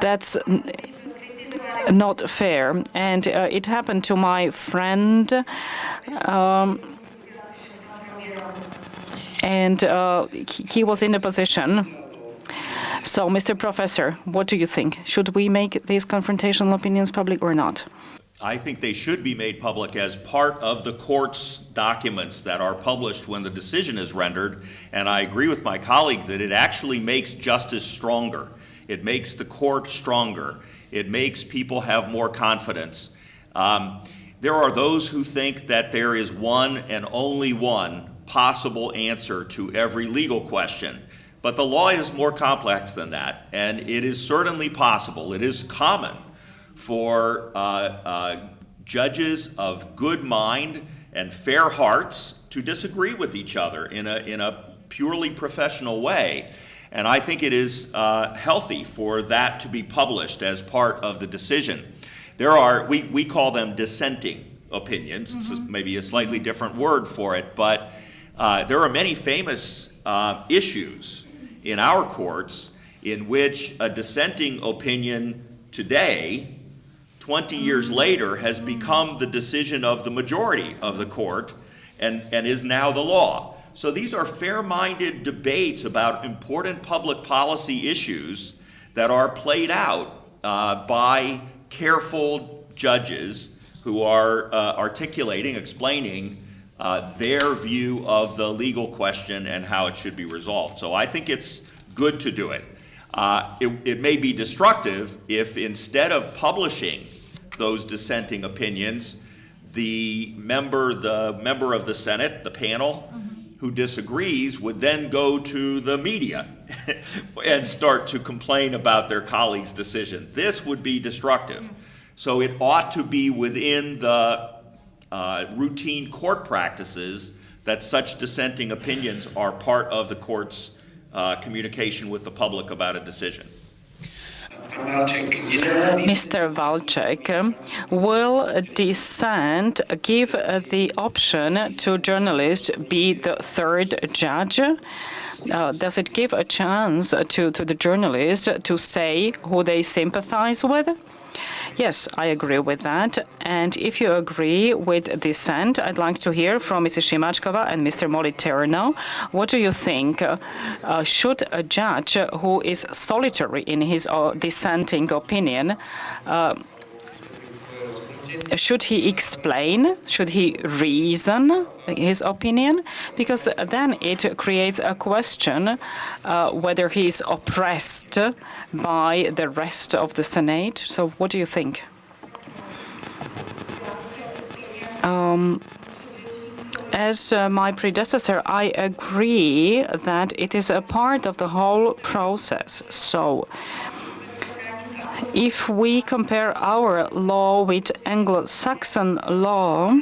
that's not fair. And it happened to my friend, and he was in a position. So, Mr. Professor, what do you think? Should we make these confrontational opinions public or not?
I think they should be made public as part of the court's documents that are published when the decision is rendered. And I agree with my colleague that it actually makes justice stronger. It makes the court stronger. It makes people have more confidence. There are those who think that there is one and only one possible answer to every legal question. But the law is more complex than that, and it is certainly possible, it is common for judges of good mind and fair hearts to disagree with each other in a purely professional way. And I think it is healthy for that to be published as part of the decision. There are, we call them dissenting opinions. It's maybe a slightly different word for it, but there are many famous issues in our courts in which a dissenting opinion today, 20 years later, has become the decision of the majority of the court and is now the law. So these are fair-minded debates about important public policy issues that are played out by careful judges who are articulating, explaining their view of the legal question and how it should be resolved. So I think it's good to do it. It may be destructive if instead of publishing those dissenting opinions, the member of the Senate, the panel, who disagrees would then go to the media and start to complain about their colleague's decision. This would be destructive. So it ought to be within the routine court practices that such dissenting opinions are part of the court's communication with the public about a decision.
Mr. Walczek, will dissent give the option to journalists be the third judge? Does it give a chance to the journalists to say who they sympathize with? Yes, I agree with that. And if you agree with dissent, I'd like to hear from Mrs. Shimachkova and Mr. Moliterno. What do you think? Should a judge who is solitary in his dissenting opinion, should he explain? Should he reason his opinion? Because then it creates a question whether he is oppressed by the rest of the Senate. So what do you think? As my predecessor, I agree that it is a part of the whole process. So if we compare our law with Anglo-Saxon law,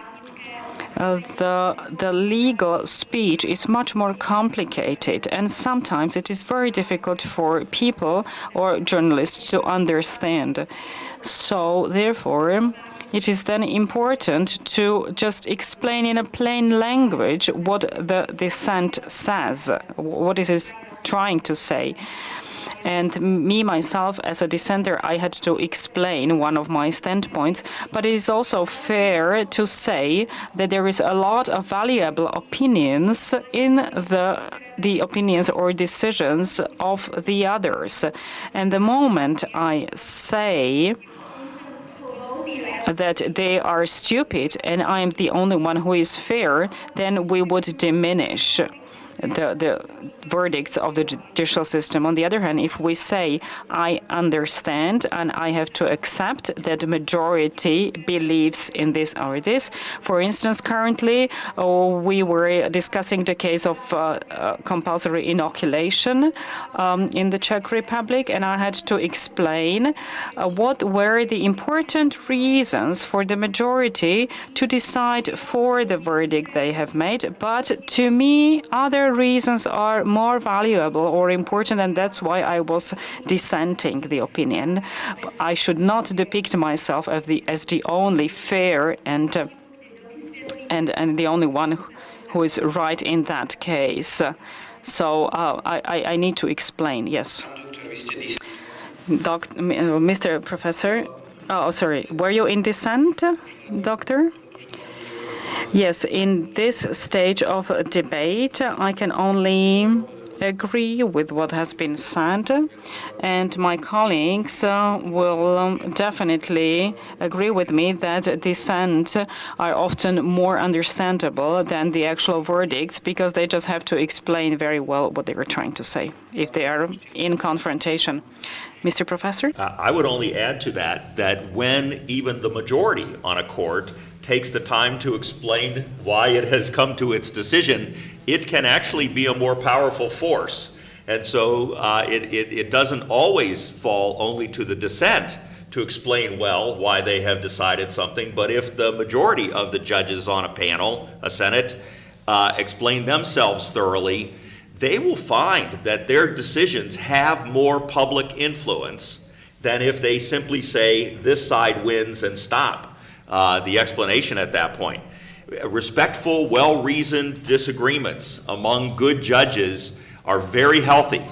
the legal speech is much more complicated, and sometimes it is very difficult for people or journalists to understand. So therefore, it is then important to just explain in a plain language what the dissent says, what it is trying to say. And me, myself, as a dissenter, I had to explain one of my standpoints. But it is also fair to say that there is a lot of valuable opinions in the opinions or decisions of the others. And the moment I say that they are stupid and I am the only one who is fair, then we would diminish the verdicts of the judicial system. On the other hand, if we say, I understand and I have to accept that the majority believes in this or this. For instance, currently we were discussing the case of compulsory inoculation in the Czech Republic, and I had to explain what were the important reasons for the majority to decide for the verdict they have made. But to me, other reasons are more valuable or important, and that's why I was dissenting the opinion. I should not depict myself as the only fair and the only one who is right in that case. So I need to explain. Yes, Mr. Professor. Oh, sorry. Were you in dissent, Doctor? Yes, in this stage of debate, I can only agree with what has been said, and my colleagues will definitely agree with me that dissent are often more understandable than the actual verdicts, because they just have to explain very well what they were trying to say if they are in confrontation. Mr. Professor?
I would only add to that when even the majority on a court takes the time to explain why it has come to its decision, it can actually be a more powerful force. And so it doesn't always fall only to the dissent to explain well why they have decided something, but if the majority of the judges on a panel, a Senate, explain themselves thoroughly, they will find that their decisions have more public influence than if they simply say this side wins and stop the explanation at that point. Respectful, well-reasoned disagreements among good judges are very healthy,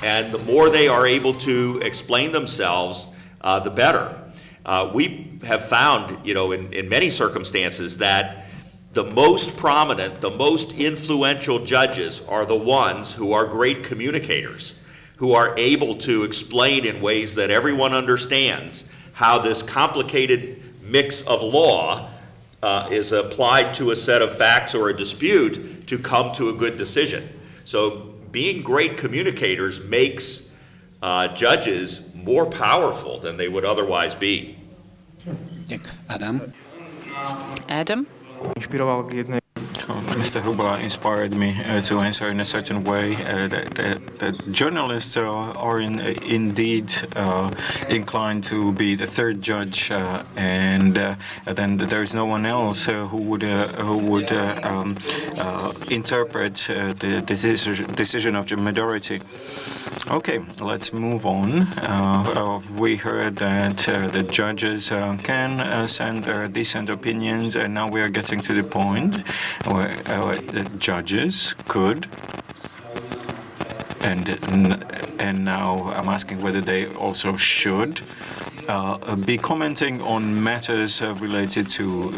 and the more they are able to explain themselves, the better. We have found, in many circumstances that the most prominent, the most influential judges are the ones who are great communicators, who are able to explain in ways that everyone understands how this complicated mix of law is applied to a set of facts or a dispute to come to a good decision. So being great communicators makes judges more powerful than they would otherwise be.
Adam?
Adam?
Inšpiroval k jednej.
Mr. Hubla inspired me to answer in a certain way that journalists are indeed inclined to be the third judge, and then there is no one else who would interpret the decision of the majority. Okay, let's move on. We heard that the judges can send their dissent opinions, and now we are getting to the point where the judges could, and now I'm asking whether they also should be commenting on matters related to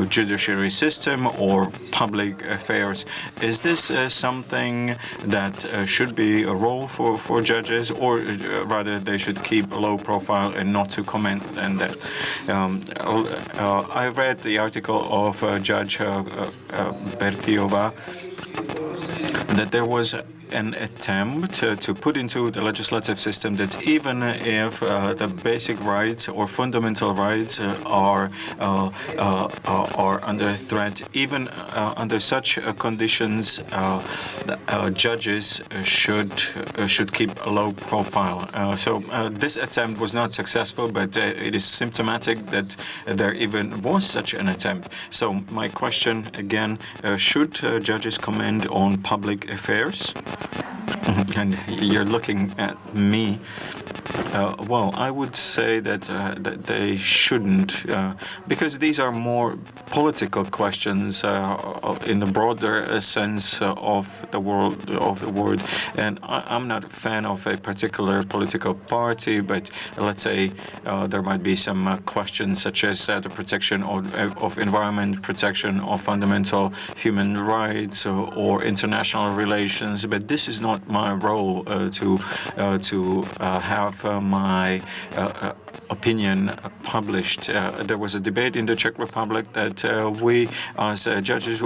judiciary system or public affairs. Is this something that should be a role for judges, or rather they should keep a low profile and not to comment on that? I read the article of Judge Bertiova that there was an attempt to put into the legislative system that even if the basic rights or fundamental rights are under threat, even under such conditions, judges should keep a low profile. So this attempt was not successful, but it is symptomatic that there even was such an attempt. So my question again: should judges comment on public affairs? And you're looking at me. Well, I would say that they shouldn't, because these are more political questions in the broader sense of the word. And I'm not a fan of a particular political party, but let's say there might be some questions such as the protection of environment, protection of fundamental human rights, or international relations. But this is not my role to have my opinion published. There was a debate in the Czech Republic that we, as judges,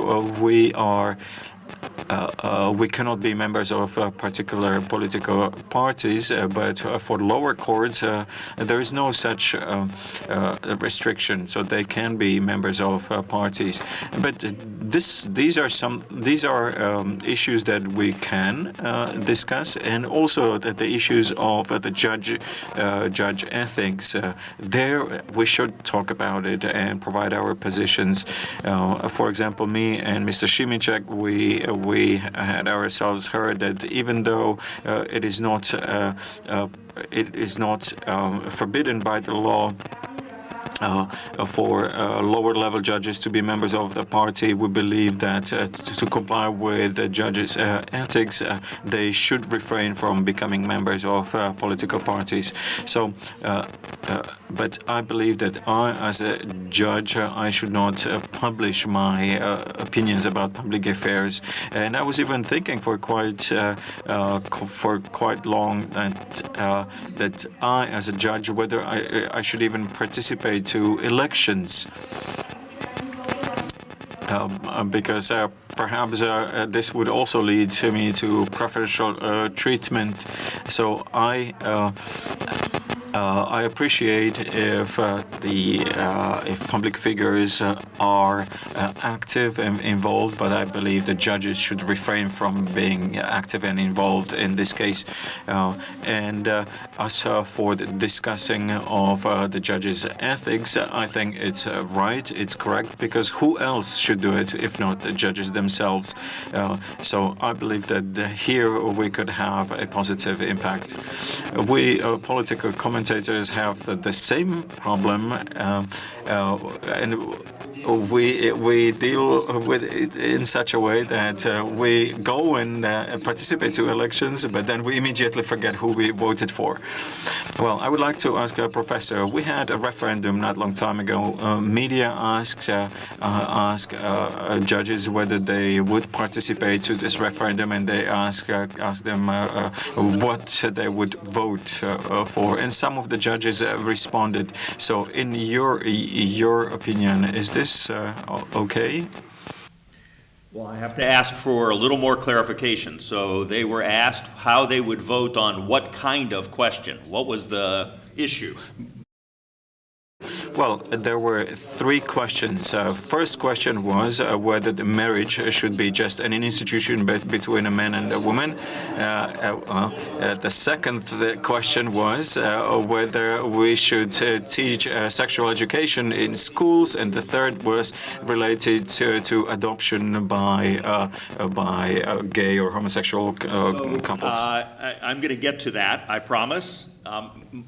we cannot be members of particular political parties, but for lower courts, there is no such restriction, so they can be members of parties. But these are issues that we can discuss, and also the issues of the judge ethics. There we should talk about it and provide our positions. For example, me and Mr. Šimíček, we had ourselves heard that even though it is not forbidden by the law for lower-level judges to be members of the party, we believe that to comply with the judges' ethics, they should refrain from becoming members of political parties. So, but I believe that I, as a judge, I should not publish my opinions about public affairs. And I was even thinking for quite long that I, as a judge, whether I should even participate to elections, because perhaps this would also lead me to preferential treatment. So I appreciate if public figures are active and involved, but I believe the judges should refrain from being active and involved in this case. And as for the discussing of the judges' ethics, I think it's right, it's correct, because who else should do it if not the judges themselves? So I believe that here we could have a positive impact. We political commentators have the same problem, and we deal with it in such a way that we go and participate to elections, but then we immediately forget who we voted for. Well, I would like to ask a professor. We had a referendum not long time ago. Media asked judges whether they would participate to this referendum, and they asked them what they would vote for, and some of the judges responded. So, in your opinion, is this this okay?
Well, I have to ask for a little more clarification. So they were asked how they would vote on what kind of question? What was the issue?
Well, there were three questions. First question was whether the marriage should be just an institution between a man and a woman. The second question was whether we should teach sexual education in schools, and the third was related to adoption by gay or homosexual couples.
I'm going to get to that, I promise.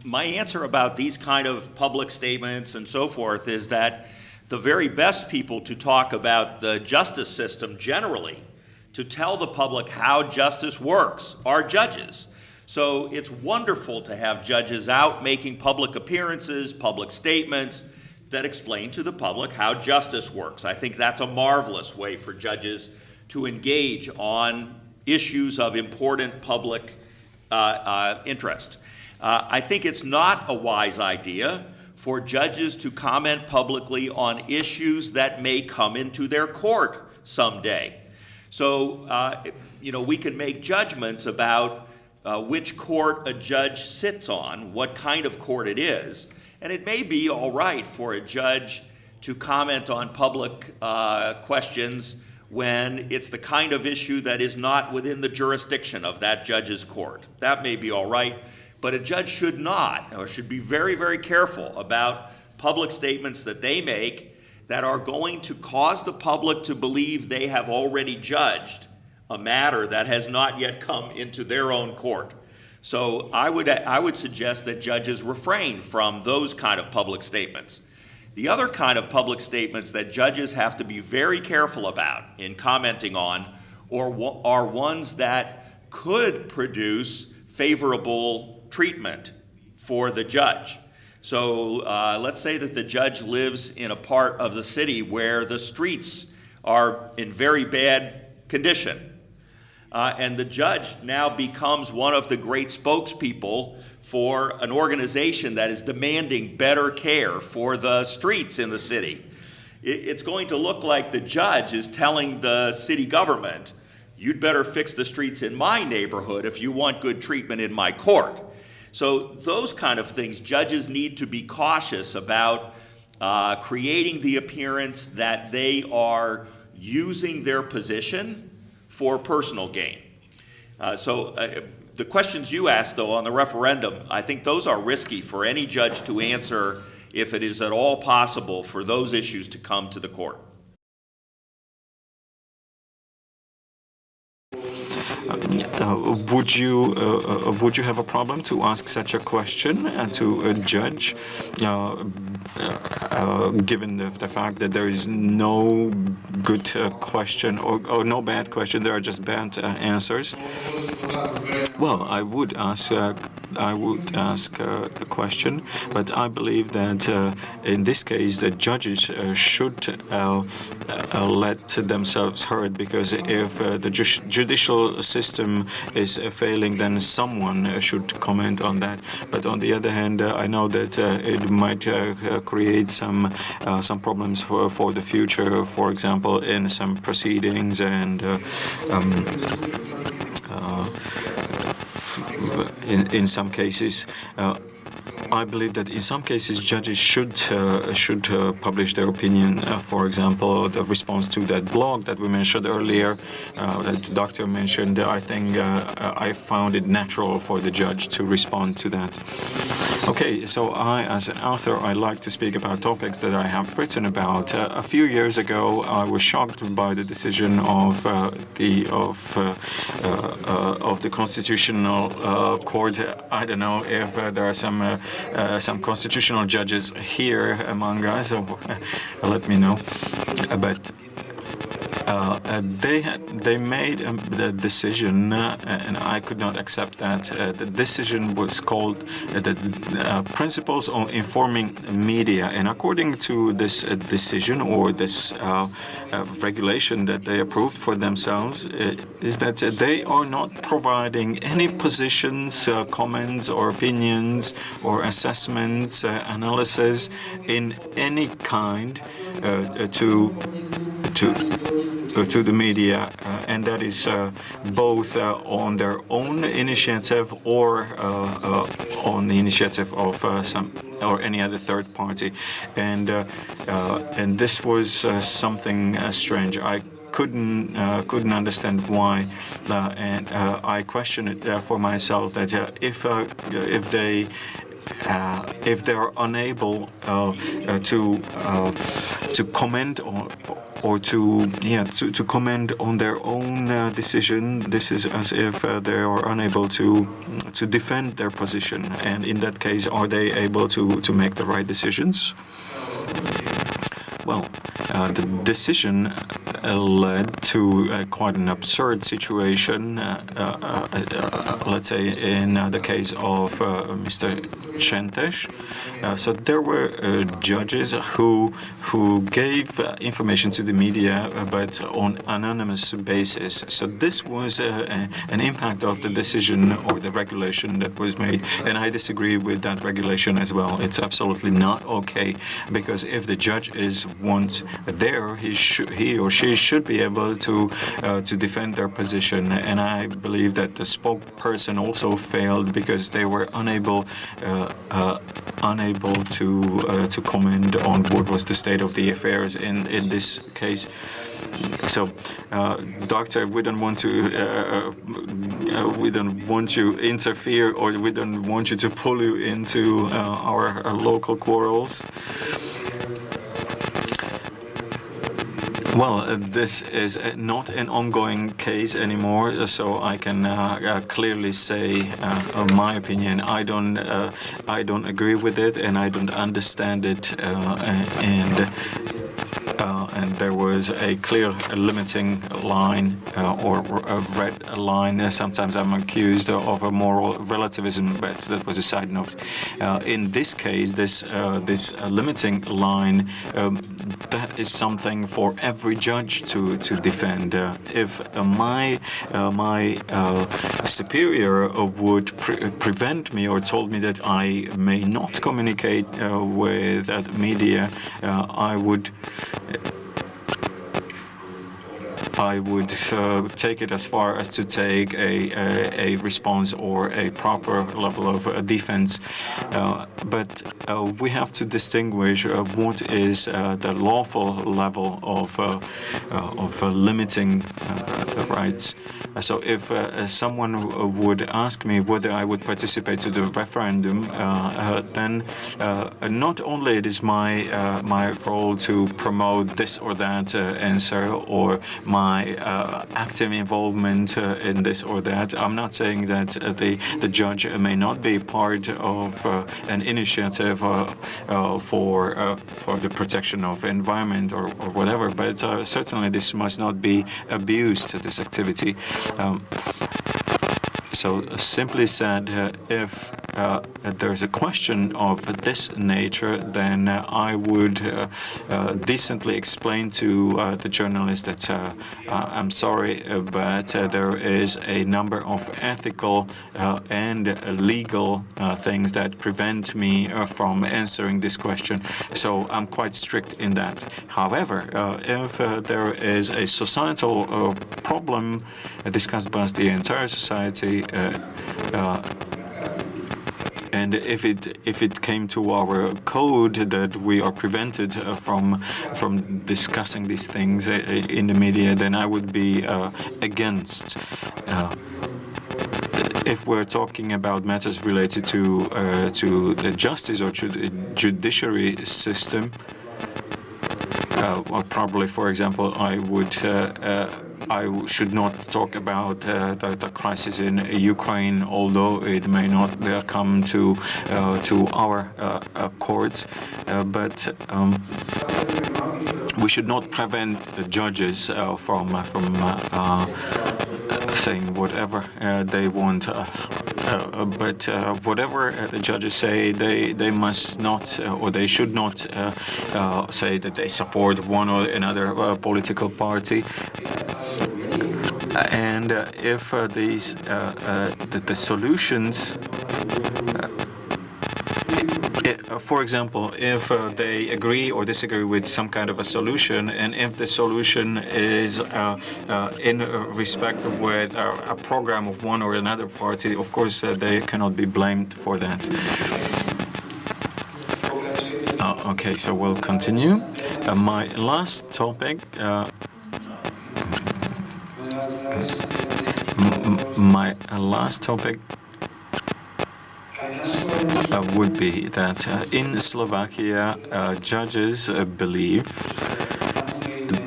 My answer about these kind of public statements and so forth is that the very best people to talk about the justice system generally, to tell the public how justice works, are judges. So it's wonderful to have judges out making public appearances, public statements that explain to the public how justice works. I think that's a marvelous way for judges to engage on issues of important public interest. I think it's not a wise idea for judges to comment publicly on issues that may come into their court someday. So, we can make judgments about which court a judge sits on, what kind of court it is, and it may be all right for a judge to comment on public questions when it's the kind of issue that is not within the jurisdiction of that judge's court. That may be all right. But a judge should not, or should be very, very careful about public statements that they make that are going to cause the public to believe they have already judged a matter that has not yet come into their own court. So I would suggest that judges refrain from those kind of public statements. The other kind of public statements that judges have to be very careful about in commenting on are ones that could produce favorable treatment for the judge. So let's say that the judge lives in a part of the city where the streets are in very bad condition. And the judge now becomes one of the great spokespeople for an organization that is demanding better care for the streets in the city. It's going to look like the judge is telling the city government, you'd better fix the streets in my neighborhood if you want good treatment in my court. So those kind of things, judges need to be cautious about creating the appearance that they are using their position for personal gain. The questions you asked, though, on the referendum, I think those are risky for any judge to answer if it is at all possible for those issues to come to the court.
Would you have a problem to ask such a question to a judge, given the fact that there is no good question or no bad question, there are just bad answers? Well, I would ask the question, but I believe that in this case the judges should let themselves heard, because if the judicial system is failing, then someone should comment on that. But on the other hand, I know that it might create some problems for the future. For example, in some proceedings and in some cases. I believe that in some cases judges should publish their opinion. For example, the response to that blog that we mentioned earlier, that the doctor mentioned, I think I found it natural for the judge to respond to that. Okay, so I, as an author, I like to speak about topics that I have written about. A few years ago, I was shocked by the decision of the Constitutional Court. I don't know if there are some constitutional judges here among us, so let me know. But they made the decision, and I could not accept that. The decision was called the Principles on Informing Media, and according to this decision or this regulation that they approved for themselves, is that they are not providing any positions, comments, or opinions, or assessments, analysis in any kind to the media, and that is both on their own initiative or on the initiative of some or any other third party, and this was something strange. I couldn't understand why, and I questioned it for myself that if they are unable to comment or to comment on their own decision, this is as if they are unable to defend their position. And in that case, are they able to make the right decisions? Well, the decision led to quite an absurd situation, let's say in the case of Mr. Centes. So there were judges who gave information to the media, but on anonymous basis. So this was an impact of the decision or the regulation that was made, and I disagree with that regulation as well. It's absolutely not okay, because if the judge is once there, he or she should be able to defend their position. And I believe that the spokesperson also failed because they were unable to comment on what was the state of the affairs in this case. So, doctor, we don't want to interfere, or we don't want you to pull you into our local quarrels. Well, this is not an ongoing case anymore, so I can clearly say my opinion. I don't agree with it, and I don't understand it, and there was a clear limiting line or a red line. Sometimes I'm accused of a moral relativism, but that was a side note. In this case, this limiting line, that is something for every judge to defend. If my superior would prevent me or told me that I may not communicate with the media, I would take it as far as to take a response or a proper level of defense. But we have to distinguish what is the lawful level of limiting the rights. So if someone would ask me whether I would participate to the referendum, then not only it is my role to promote this or that answer or my active involvement in this or that. I'm not saying that the judge may not be part of an initiative for the protection of environment or whatever, but certainly this must not be abused, this activity. So simply said, if there's a question of this nature, then I would decently explain to the journalist that I'm sorry, but there is a number of ethical and legal things that prevent me from answering this question. So I'm quite strict in that. However, if there is a societal problem discussed by the entire society, and if it came to our code that we are prevented from discussing these things in the media, then I would be against. If we're talking about matters related to the justice or to the judiciary system, or probably, for example, I should not talk about the crisis in Ukraine, although it may not come to our courts. But we should not prevent the judges from saying whatever they want. But whatever the judges say, they must not or they should not say that they support one or another political party. And if the solutions, for example, if they agree or disagree with some kind of a solution, and if the solution is in respect with a program of one or another party, of course they cannot be blamed for that. Okay, so we'll continue. My last topic. My last topic would be that in Slovakia, judges believe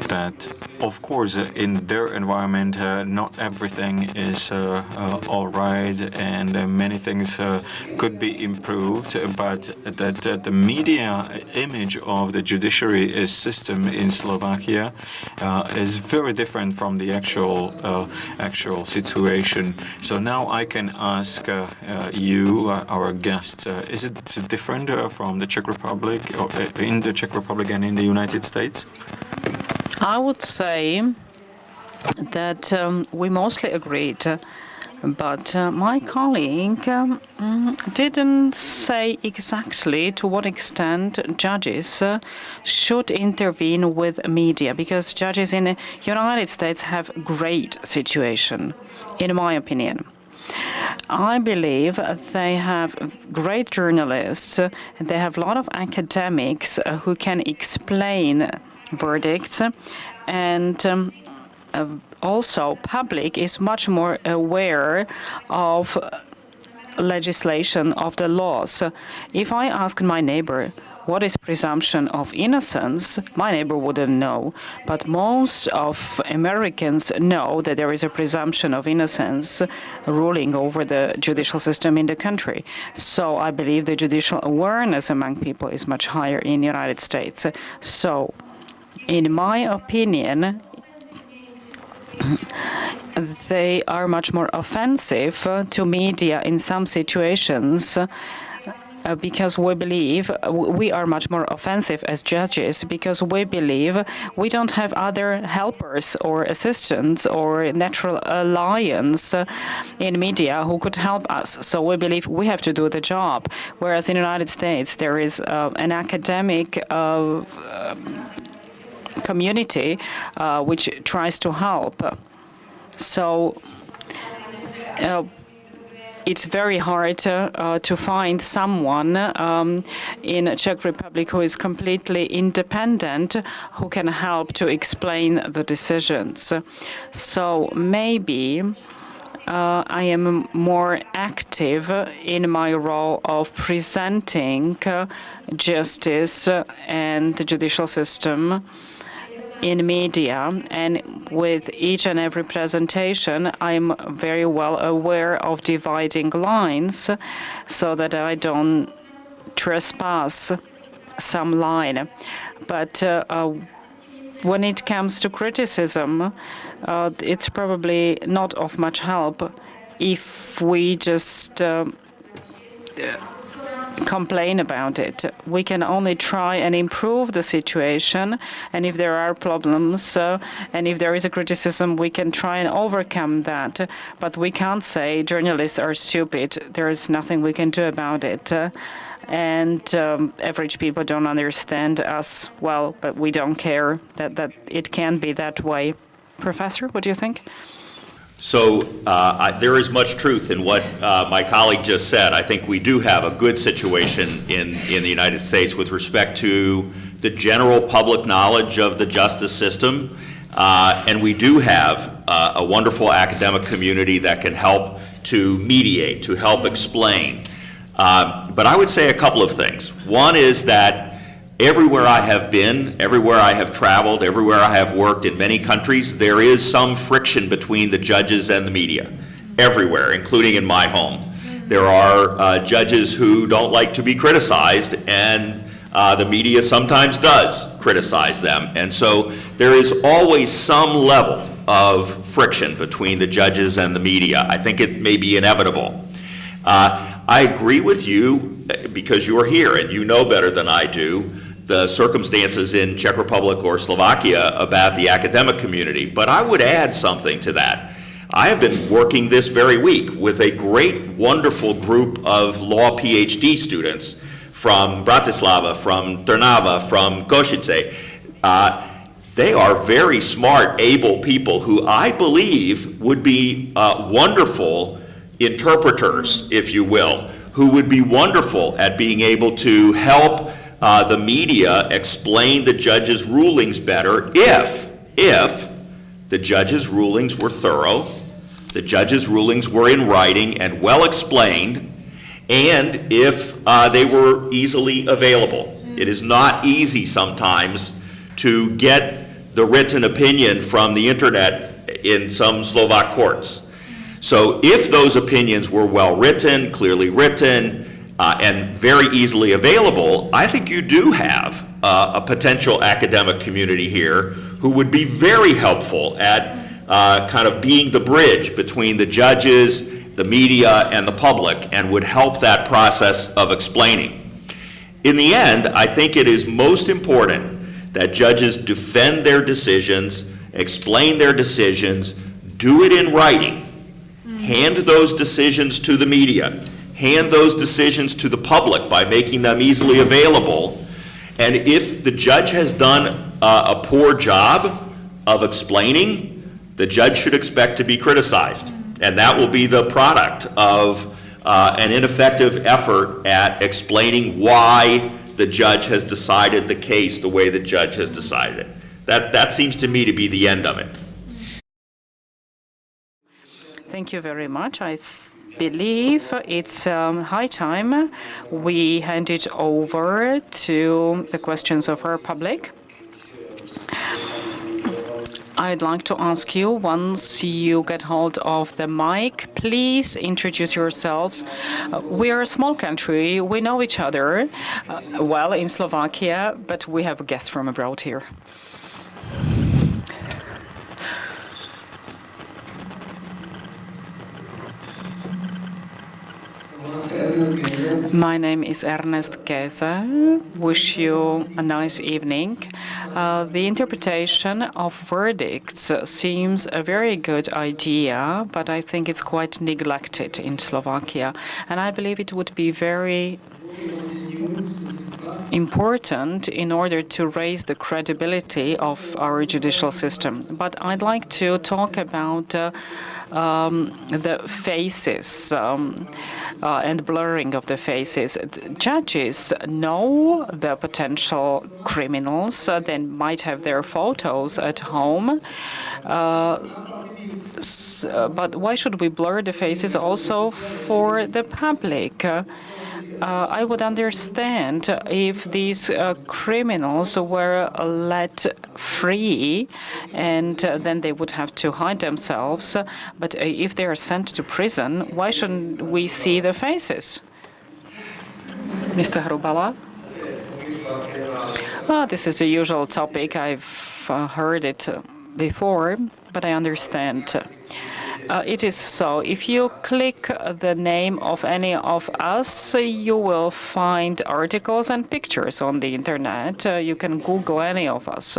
that, of course, in their environment, not everything is all right, and many things could be improved, but that the media image of the judiciary system in Slovakia is very different from the actual situation. So now I can ask you, our guests, is it different from the Czech Republic, or in the Czech Republic and in the United States?
I would say that we mostly agreed, but my colleague didn't say exactly to what extent judges should intervene with media, because judges in the United States have a great situation, in my opinion. I believe they have great journalists, and they have a lot of academics who can explain verdicts, and also public is much more aware of legislation, of the laws. If I ask my neighbor what is presumption of innocence, my neighbor wouldn't know, but most of Americans know that there is a presumption of innocence ruling over the judicial system in the country. So I believe the judicial awareness among people is much higher in the United States. So in my opinion, they are much more offensive to media in some situations, because we believe we are much more offensive as judges, because we believe we don't have other helpers or assistants or natural alliance in media who could help us. So we believe we have to do the job. Whereas in the United States, there is an academic community which tries to help. So it's very hard to find someone in Czech Republic who is completely independent, who can help to explain the decisions. So maybe I am more active in my role of presenting justice and the judicial system in media, and with each and every presentation, I'm very well aware of dividing lines so that I don't trespass some line. But when it comes to criticism, it's probably not of much help if we just complain about it. We can only try and improve the situation, and if there are problems and if there is a criticism, we can try and overcome that. But we can't say journalists are stupid. There is nothing we can do about it. And average people don't understand us well, but we don't care that it can be that way. Professor, what do you think?
So there is much truth in what my colleague just said. I think we do have a good situation in the United States with respect to the general public knowledge of the justice system. And we do have a wonderful academic community that can help to mediate, to help explain. But I would say a couple of things. One is that everywhere I have been, everywhere I have traveled, everywhere I have worked in many countries, there is some friction between the judges and the media. Everywhere, including in my home. There are judges who don't like to be criticized, and The media sometimes does criticize them, and so there is always some level of friction between the judges and the media. I think it may be inevitable. I agree with you because you're here and you know better than I do the circumstances in Czech Republic or Slovakia about the academic community, but I would add something to that. I have been working this very week with a great, wonderful group of law PhD students from Bratislava, from Trnava, from Košice. They are very smart, able people who I believe would be wonderful interpreters, if you will, who would be wonderful at being able to help the media explain the judge's rulings better if the judge's rulings were thorough, the judge's rulings were in writing and well explained, and if they were easily available. It is not easy sometimes to get the written opinion from the internet in some Slovak courts. So if those opinions were well written, clearly written, and very easily available, I think you do have a potential academic community here who would be very helpful at kind of being the bridge between the judges, the media, and the public, and would help that process of explaining. In the end, I think it is most important that judges defend their decisions, explain their decisions, do it in writing, hand those decisions to the media, hand those decisions to the public by making them easily available, and if the judge has done a poor job of explaining, the judge should expect to be criticized, and that will be the product of an ineffective effort at explaining why the judge has decided the case the way the judge has decided it. That seems to me to be the end of it.
Thank you very much. I believe it's high time we hand it over to the questions of our public. I'd like to ask you, once you get hold of the mic, please introduce yourselves. We are a small country. We know each other well in Slovakia, but we have a guest from abroad here. My name is Ernest Kese. Wish you a nice evening. The interpretation of verdicts seems a very good idea, but I think it's quite neglected in Slovakia. And I believe it would be very important in order to raise the credibility of our judicial system. But I'd like to talk about the faces and blurring of the faces. Judges know the potential criminals. They might have their photos at home. But why should we blur the faces also for the public? I would understand if these criminals were let free and then they would have to hide themselves. But if they are sent to prison, why shouldn't we see the faces? Mr. Hrubala? Well, this is a usual topic. I've heard it before, but I understand. It is so. If you click the name of any of us, you will find articles and pictures on the internet. You can Google any of us.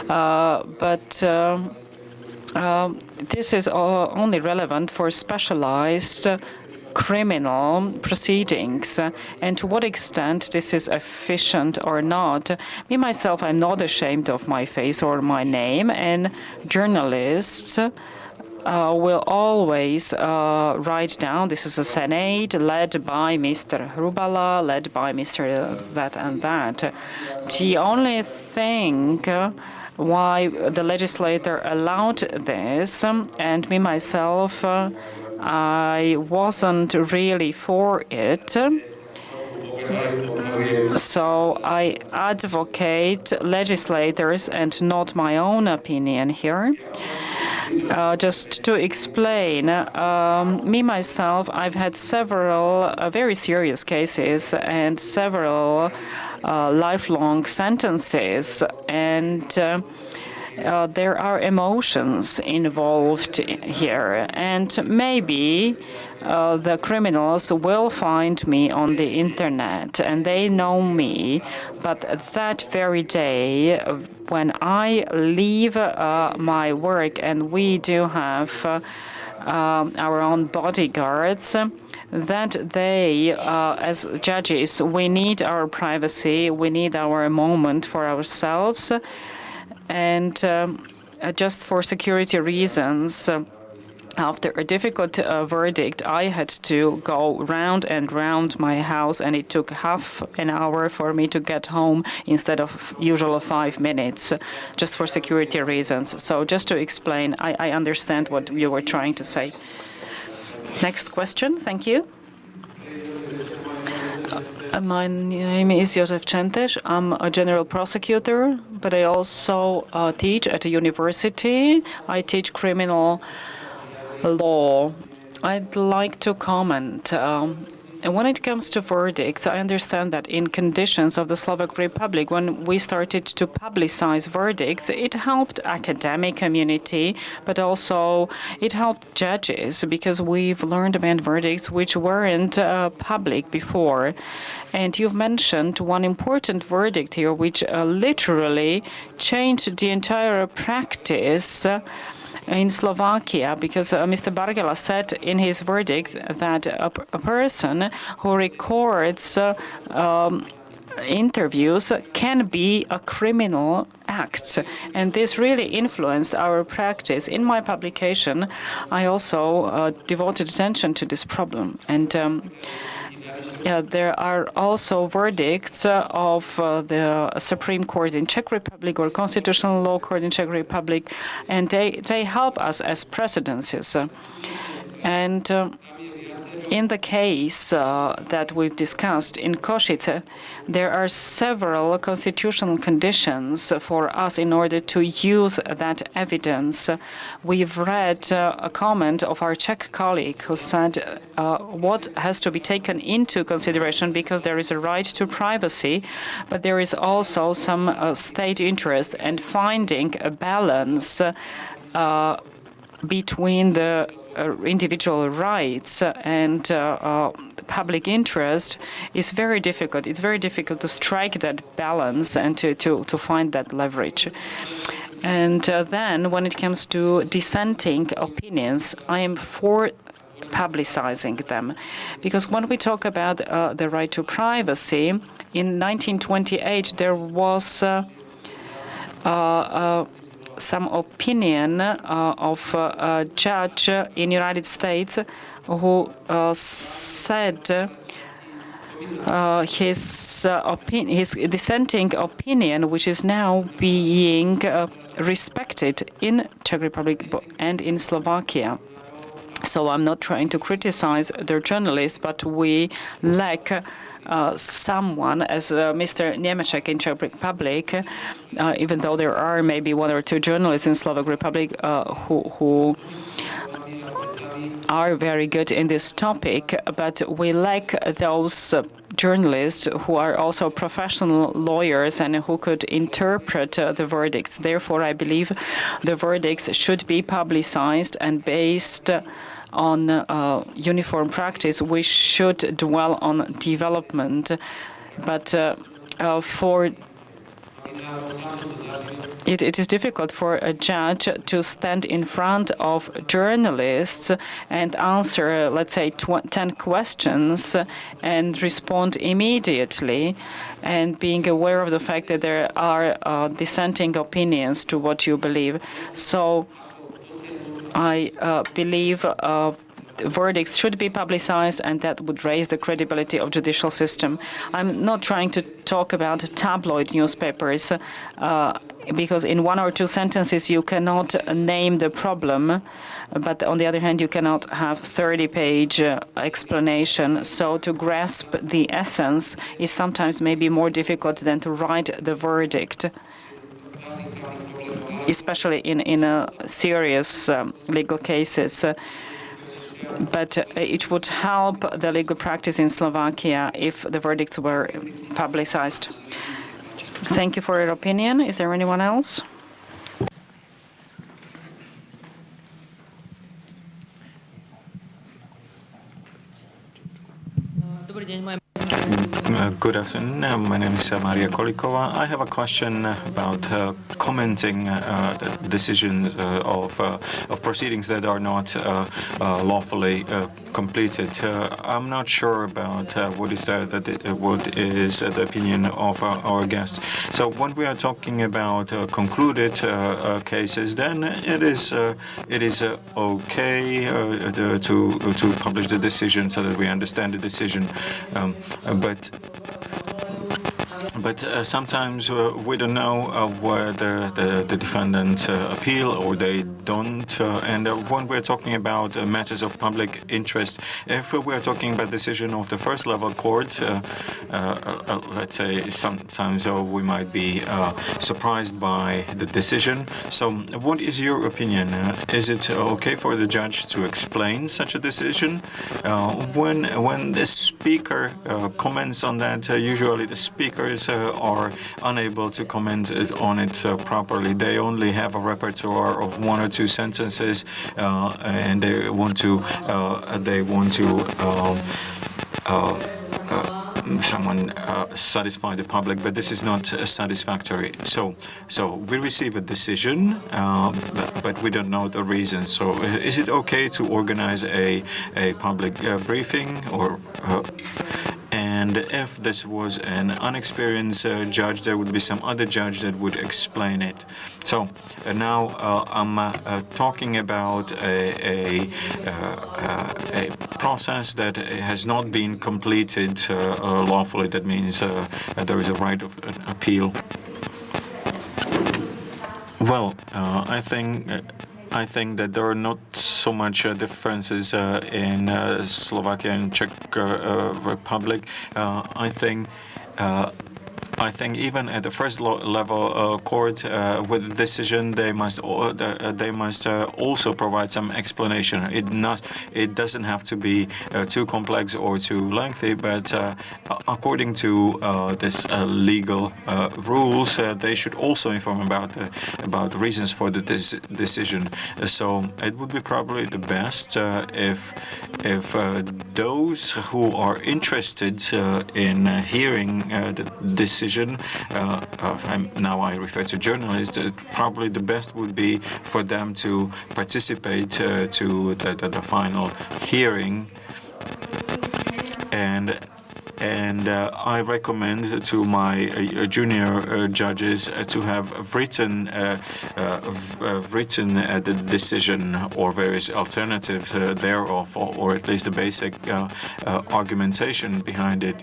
But this is only relevant for specialized criminal proceedings, and to what extent this is efficient or not. Me, myself, I'm not ashamed of my face or my name, and journalists will always write down, this is a Senate led by Mr. Hrubala, led by Mr. that and that. The only thing why the legislator allowed this, and me, myself, I wasn't really for it. So I advocate legislators and not my own opinion here. Just to explain, me, myself, I've had several very serious cases and several lifelong sentences, and there are emotions involved here, and maybe the criminals will find me on the internet and they know me, but that very day when I leave my work, and we do have our own bodyguards, that they, as judges, we need our privacy, we need our moment for ourselves, and just for security reasons, after a difficult verdict, I had to go round and round my house, and it took half an hour for me to get home instead of usual 5 minutes, just for security reasons. So just to explain, I understand what you were trying to say. Next question, thank you. My name is József Csentés. I'm a general prosecutor, but I also teach at a university. I teach criminal law. I'd like to comment. And when it comes to verdicts, I understand that in conditions of the Slovak Republic, when we started to publicize verdicts, it helped academic community, but also it helped judges, because we've learned about verdicts which weren't public before. And you've mentioned one important verdict here, which literally changed the entire practice in Slovakia, because Mr. Bargela said in his verdict that a person who records interviews can be a criminal act. And this really influenced our practice. In my publication, I also devoted attention to this problem. And there are also verdicts of the Supreme Court in Czech Republic or Constitutional Law Court in Czech Republic, and they help us as precedences. And in the case that we've discussed in Košice, there are several constitutional conditions for us in order to use that evidence. We've read a comment of our Czech colleague who said what has to be taken into consideration, because there is a right to privacy, but there is also some state interest, and finding a balance between the individual rights and public interest is very difficult. It's very difficult to strike that balance and to find that leverage. And then when it comes to dissenting opinions, I am for publicizing them, because when we talk about the right to privacy, in 1928 there was some opinion of a judge in the United States who said his dissenting opinion, which is now being respected in Czech Republic and in Slovakia. So I'm not trying to criticize the journalists, but we lack someone, as Mr. Němeček in Czech Republic, even though there are maybe 1 or 2 journalists in Slovak Republic who are very good in this topic, but we lack those journalists who are also professional lawyers and who could interpret the verdicts. Therefore, I believe the verdicts should be publicized, and based on uniform practice, we should dwell on development. But it is difficult for a judge to stand in front of journalists and answer, let's say, 10 questions and respond immediately, and being aware of the fact that there are dissenting opinions to what you believe. So I believe verdicts should be publicized, and that would raise the credibility of judicial system. I'm not trying to talk about tabloid newspapers, because in 1 or 2 sentences you cannot name the problem, but on the other hand you cannot have 30-page explanation. So to grasp the essence is sometimes maybe more difficult than to write the verdict, especially in serious legal cases. but it would help the legal practice in Slovakia if the verdicts were publicized. Thank you for your opinion. Is there anyone else?
Good afternoon. My name is Maria Kolikova. I have a question about commenting the decisions of proceedings that are not lawfully completed. I'm not sure about what is the opinion of our guests. So when we are talking about concluded cases, then it is okay to publish the decision so that we understand the decision. But sometimes we don't know whether the defendants appeal or they don't. And when we're talking about matters of public interest, if we're talking about decision of the first level court, let's say sometimes we might be surprised by the decision. So what is your opinion? Is it okay for the judge to explain such a decision? When the speaker comments on that, usually the speakers are unable to comment on it properly. They only have a repertoire of one or two sentences, and they want to someone satisfy the public, but this is not satisfactory. So we receive a decision, but we don't know the reasons. So is it okay to organize a public briefing or? And if this was an unexperienced judge, there would be some other judge that would explain it. So now I'm talking about a process that has not been completed lawfully. That means there is a right of appeal. Well, I think that there are not so much differences in Slovakia and Czech Republic. I think even at the first level court with the decision, they must also provide some explanation. It doesn't have to be too complex or too lengthy, but according to this legal rules, they should also inform about the reasons for the decision. So it would be probably the best if those who are interested in hearing the decision. Now I refer to journalists. Probably the best would be for them to participate to the final hearing, and I recommend to my junior judges to have written the decision or various alternatives thereof, or at least the basic argumentation behind it.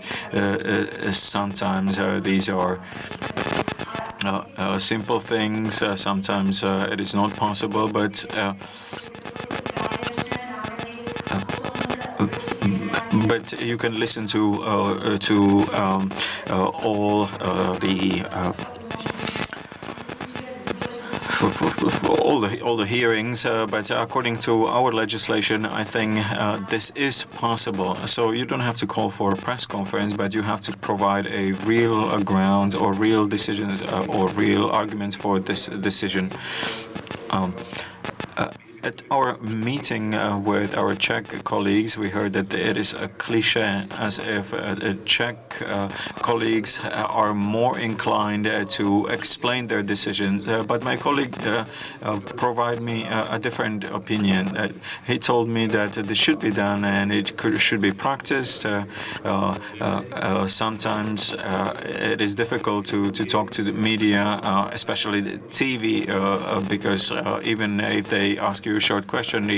Sometimes these are simple things. Sometimes it is not possible, but you can listen to all the hearings, but according to our legislation, I think this is possible. So you don't have to call for a press conference, but you have to provide a real grounds or real decisions or real arguments for this decision. At our meeting with our Czech colleagues, we heard that it is a cliché, as if Czech colleagues are more inclined to explain their decisions. But my colleague provided me a different opinion. He told me that this should be done and it should be practiced. Sometimes it is difficult to talk to the media, especially the TV, because even if they ask you a short question,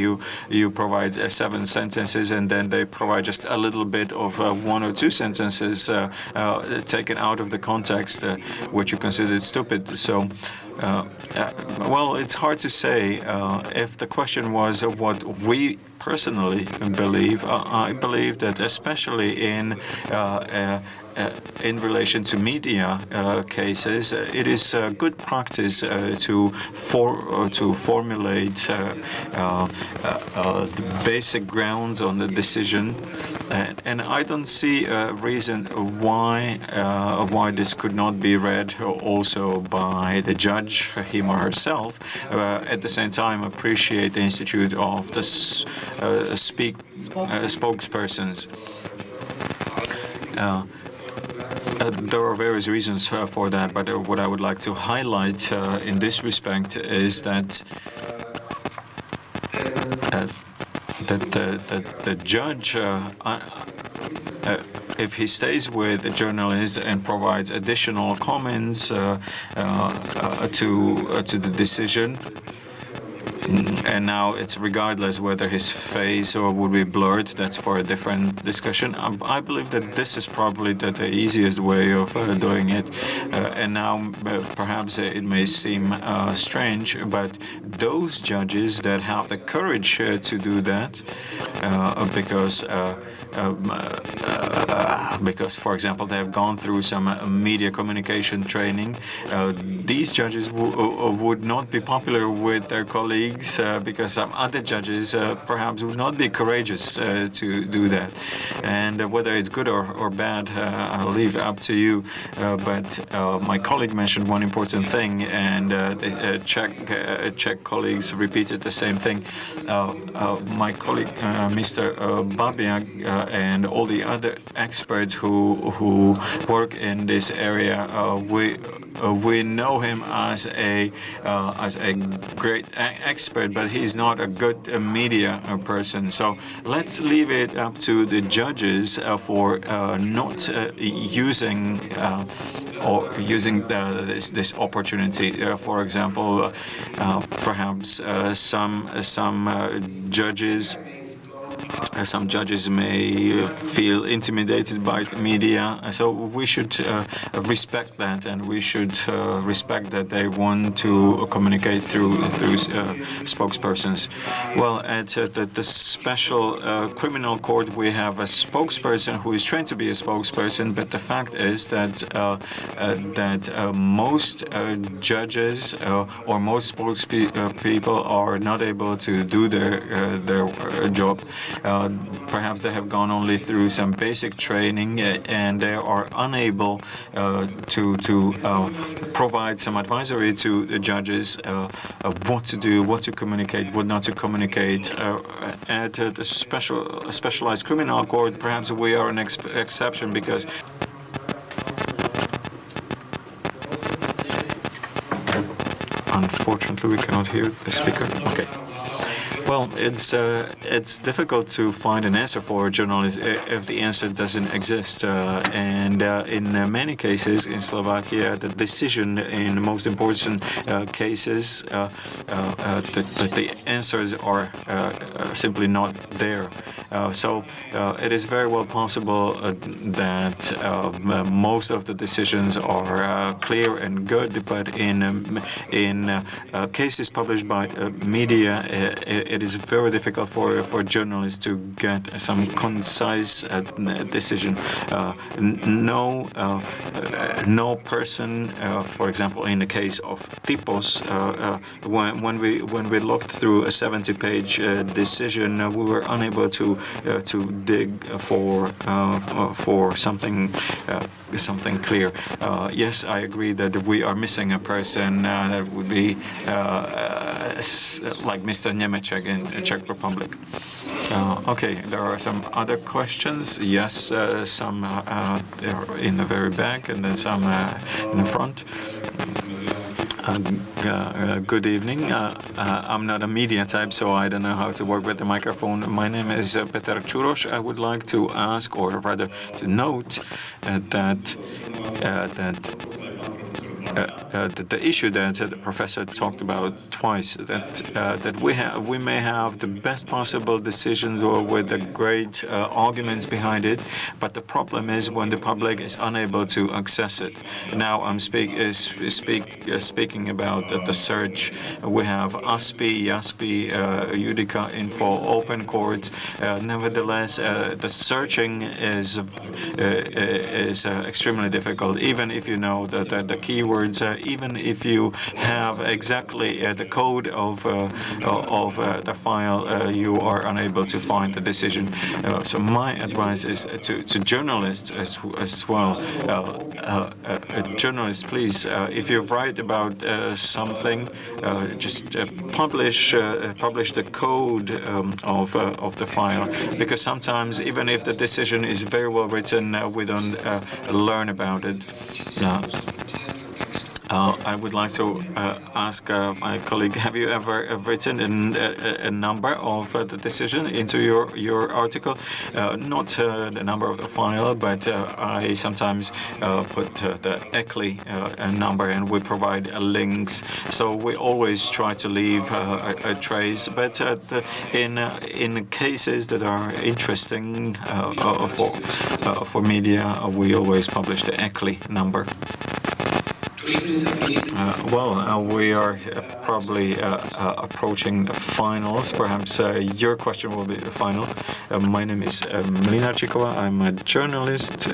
you provide 7 sentences, and then they provide just a little bit of 1 or 2 sentences taken out of the context, which you consider stupid. So, well, it's hard to say. If the question was what we personally believe, I believe that especially in relation to media cases, it is good practice to formulate the basic grounds on the decision, and I don't see a reason why this could not be read also by the judge, him or herself. At the same time, appreciate the institute of the spokespersons. There are various reasons for that, but what I would like to highlight in this respect is that the judge, if he stays with the journalist and provides additional comments to the decision, and now it's regardless whether his face would be blurred, that's for a different discussion. I believe that this is probably the easiest way of doing it. And now perhaps it may seem strange, but those judges that have the courage to do that, because, for example, they have gone through some media communication training, these judges would not be popular with their colleagues because some other judges perhaps would not be courageous to do that. And whether it's good or bad, I'll leave up to you. But my colleague mentioned one important thing, and the Czech colleagues repeated the same thing. My colleague, Mr. Babiak, and all the other experts who work in this area, we know him as a great expert, but he's not a good media person. So let's leave it up to the judges for not using this opportunity. For example, perhaps some judges. Some judges may feel intimidated by the media, so we should respect that, and we should respect that they want to communicate through spokespersons. Well, at the special criminal court, we have a spokesperson who is trained to be a spokesperson, but the fact is that most judges or most spokespeople are not able to do their job. Perhaps they have gone only through some basic training, and they are unable to provide some advisory to the judges what to do, what to communicate, what not to communicate. At the specialized criminal court, perhaps we are an exception because. Unfortunately, we cannot hear the speaker. Okay. Well, it's difficult to find an answer for a journalist if the answer doesn't exist. And in many cases in Slovakia, the decision in most important cases, the answers are simply not there. So it is very well possible that most of the decisions are clear and good, but in cases published by media, it is very difficult for journalists to get some concise decision. No person, for example, in the case of Typos, when we looked through a 70-page decision, we were unable to dig for something clear. Yes, I agree that we are missing a person that would be like Mr. Němeček in the Czech Republic. Okay, there are some other questions. Yes, some in the very back, and then some in the front. Good evening. I'm not a media type, so I don't know how to work with the microphone. My name is Peter Čuroš. I would like to ask, or rather to note, that the issue that the professor talked about twice, that we may have the best possible decisions or with the great arguments behind it, but the problem is when the public is unable to access it. Now I'm speaking about the search. We have ASPI, YASPI, Judica Info, Open Court. Nevertheless, the searching is extremely difficult, even if you know the keywords, even if you have exactly the code of the file, you are unable to find the decision. So my advice is to journalists as well. Journalists, please, if you write about something, just publish the code of the file, because sometimes even if the decision is very well written, we don't learn about it. I would like to ask my colleague, have you ever written a number of the decision into your article? Not the number of the file, but I sometimes put the ECLI number, and we provide links. So we always try to leave a trace, but in cases that are interesting for media, we always publish the ECLI number. We are probably approaching the finals. Perhaps your question will be the final. My name is Mlinarčíková. I'm a journalist.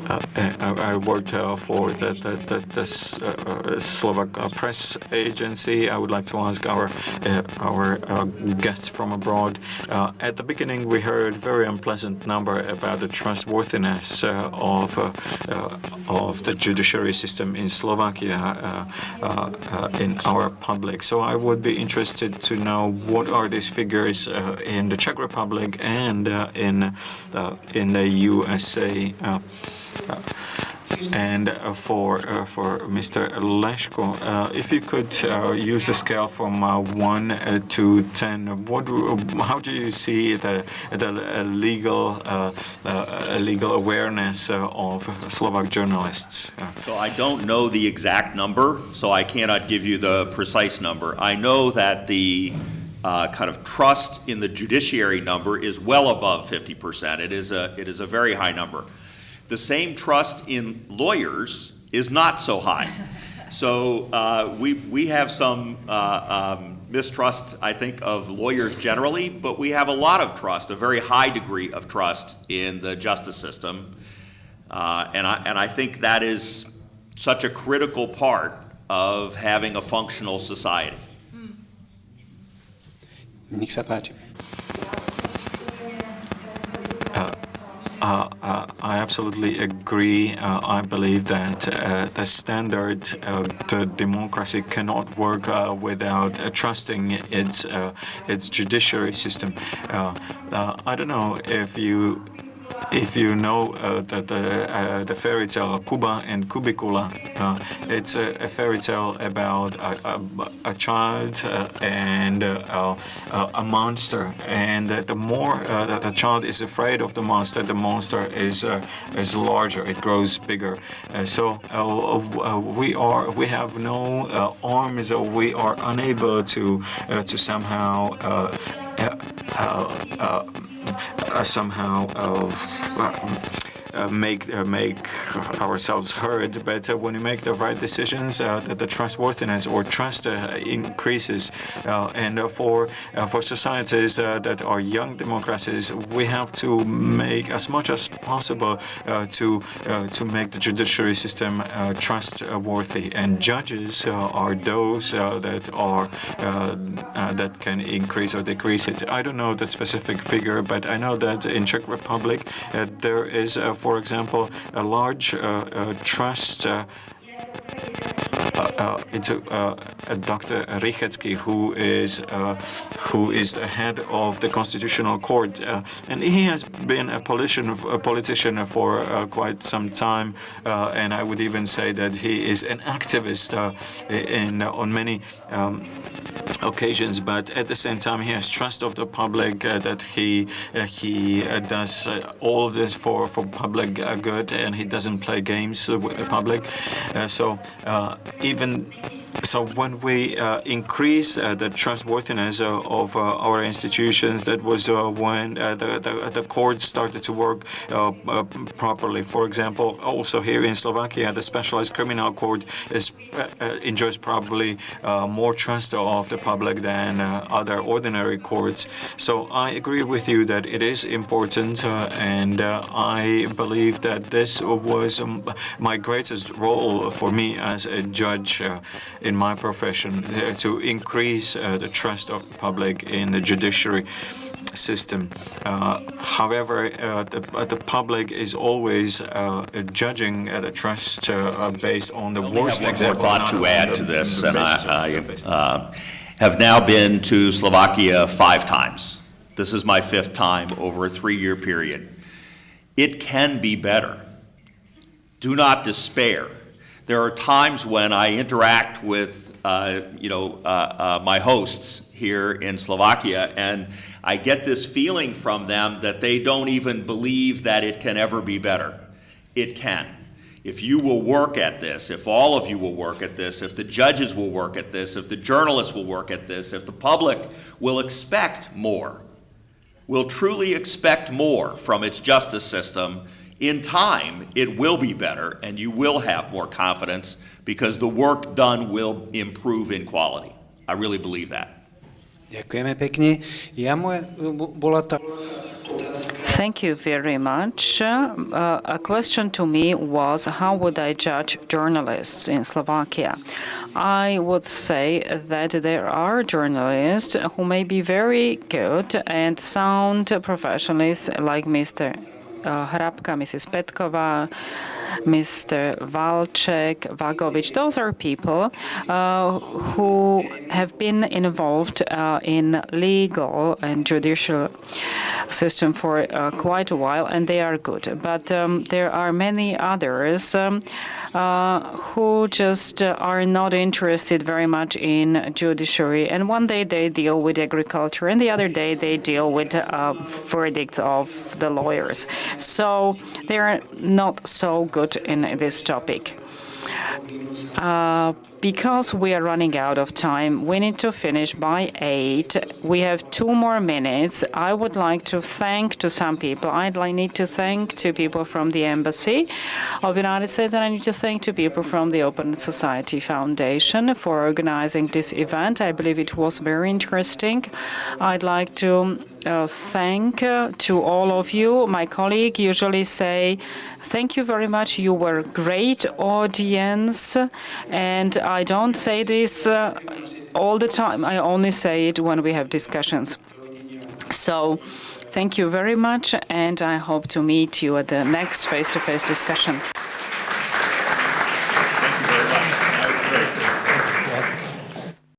I worked for the Slovak press agency. I would like to ask our guests from abroad. At the beginning, we heard very unpleasant number about the trustworthiness of the judiciary system in Slovakia in our public. So I would be interested to know what are these figures in the Czech Republic and in the USA. And for Mr. Leško, if you could use the scale from 1 to 10, how do you see the legal awareness of Slovak journalists?
So I don't know the exact number, so I cannot give you the precise number. I know that the kind of trust in the judiciary number is well above 50%. It is a very high number. The same trust in lawyers is not so high. So we have some mistrust, I think, of lawyers generally, but we have a lot of trust, a very high degree of trust in the justice system. And I think that is such a critical part of having a functional society.
Nech sa páči.
I absolutely agree. I believe that the standard the democracy cannot work without trusting its judiciary system. I don't know if you know the fairy tale Kuba and Kubikula. It's a fairy tale about a child and a monster, and the more that the child is afraid of the monster is larger. It grows bigger. So we have no arms, or we are unable to somehow make ourselves heard, but when you make the right decisions, the trustworthiness or trust increases. And for societies that are young democracies, we have to make as much as possible to make the judiciary system trustworthy. And judges are those that can increase or decrease it. I don't know the specific figure, but I know that in Czech Republic there is for example, a large trust into Dr. Rychecký, who is the head of the Constitutional Court, and he has been a politician for quite some time, and I would even say that he is an activist on many occasions, but at the same time he has trust of the public that he does all of this for public good, and he doesn't play games with the public. So when we increase the trustworthiness of our institutions, that was when the courts started to work properly. For example, also here in Slovakia, the Specialized Criminal Court enjoys probably more trust of the public than other ordinary courts. So I agree with you that it is important, and I believe that this was my greatest role for me as a judge in my profession, to increase the trust of the public in the judiciary system. However, the public is always judging the trust based on the worst
I have one more
example.
thought to add to this, and I have now been to Slovakia 5 times. This is my 5th time over a 3-year period. It can be better. Do not despair. There are times when I interact with, my hosts here in Slovakia, and I get this feeling from them that they don't even believe that it can ever be better. It can. If you will work at this, if all of you will work at this, if the judges will work at this, if the journalists will work at this, if the public will expect more, will truly expect more from its justice system, in time, it will be better, and you will have more confidence because the work done will improve in quality. I really believe that.
Ďakujeme pekne. Bola tá...
Thank you very much. A question to me was, how would I judge journalists in Slovakia? I would say that there are journalists who may be very good and sound professionals, like Mr. Hrabka, Mrs. Petkova, Mr. Valček, Vagovic. Those are people who have been involved in legal and judicial system for quite a while, and they are good. But there are many others who just are not interested very much in judiciary. And one day they deal with agriculture, and the other day they deal with verdicts of the lawyers. So they are not so good in this topic. Because we are running out of time, we need to finish by 8. We have 2 more minutes. I would like to thank to some people. I'd need to thank 2 people from the Embassy of the United States, and I need to thank 2 people from the Open Society Foundation for organizing this event. I believe it was very interesting. I'd like to thank to all of you. My colleague usually say, thank you very much. You were a great audience. And I don't say this all the time. I only say it when we have discussions. So thank you very much. And I hope to meet you at the next face-to-face discussion.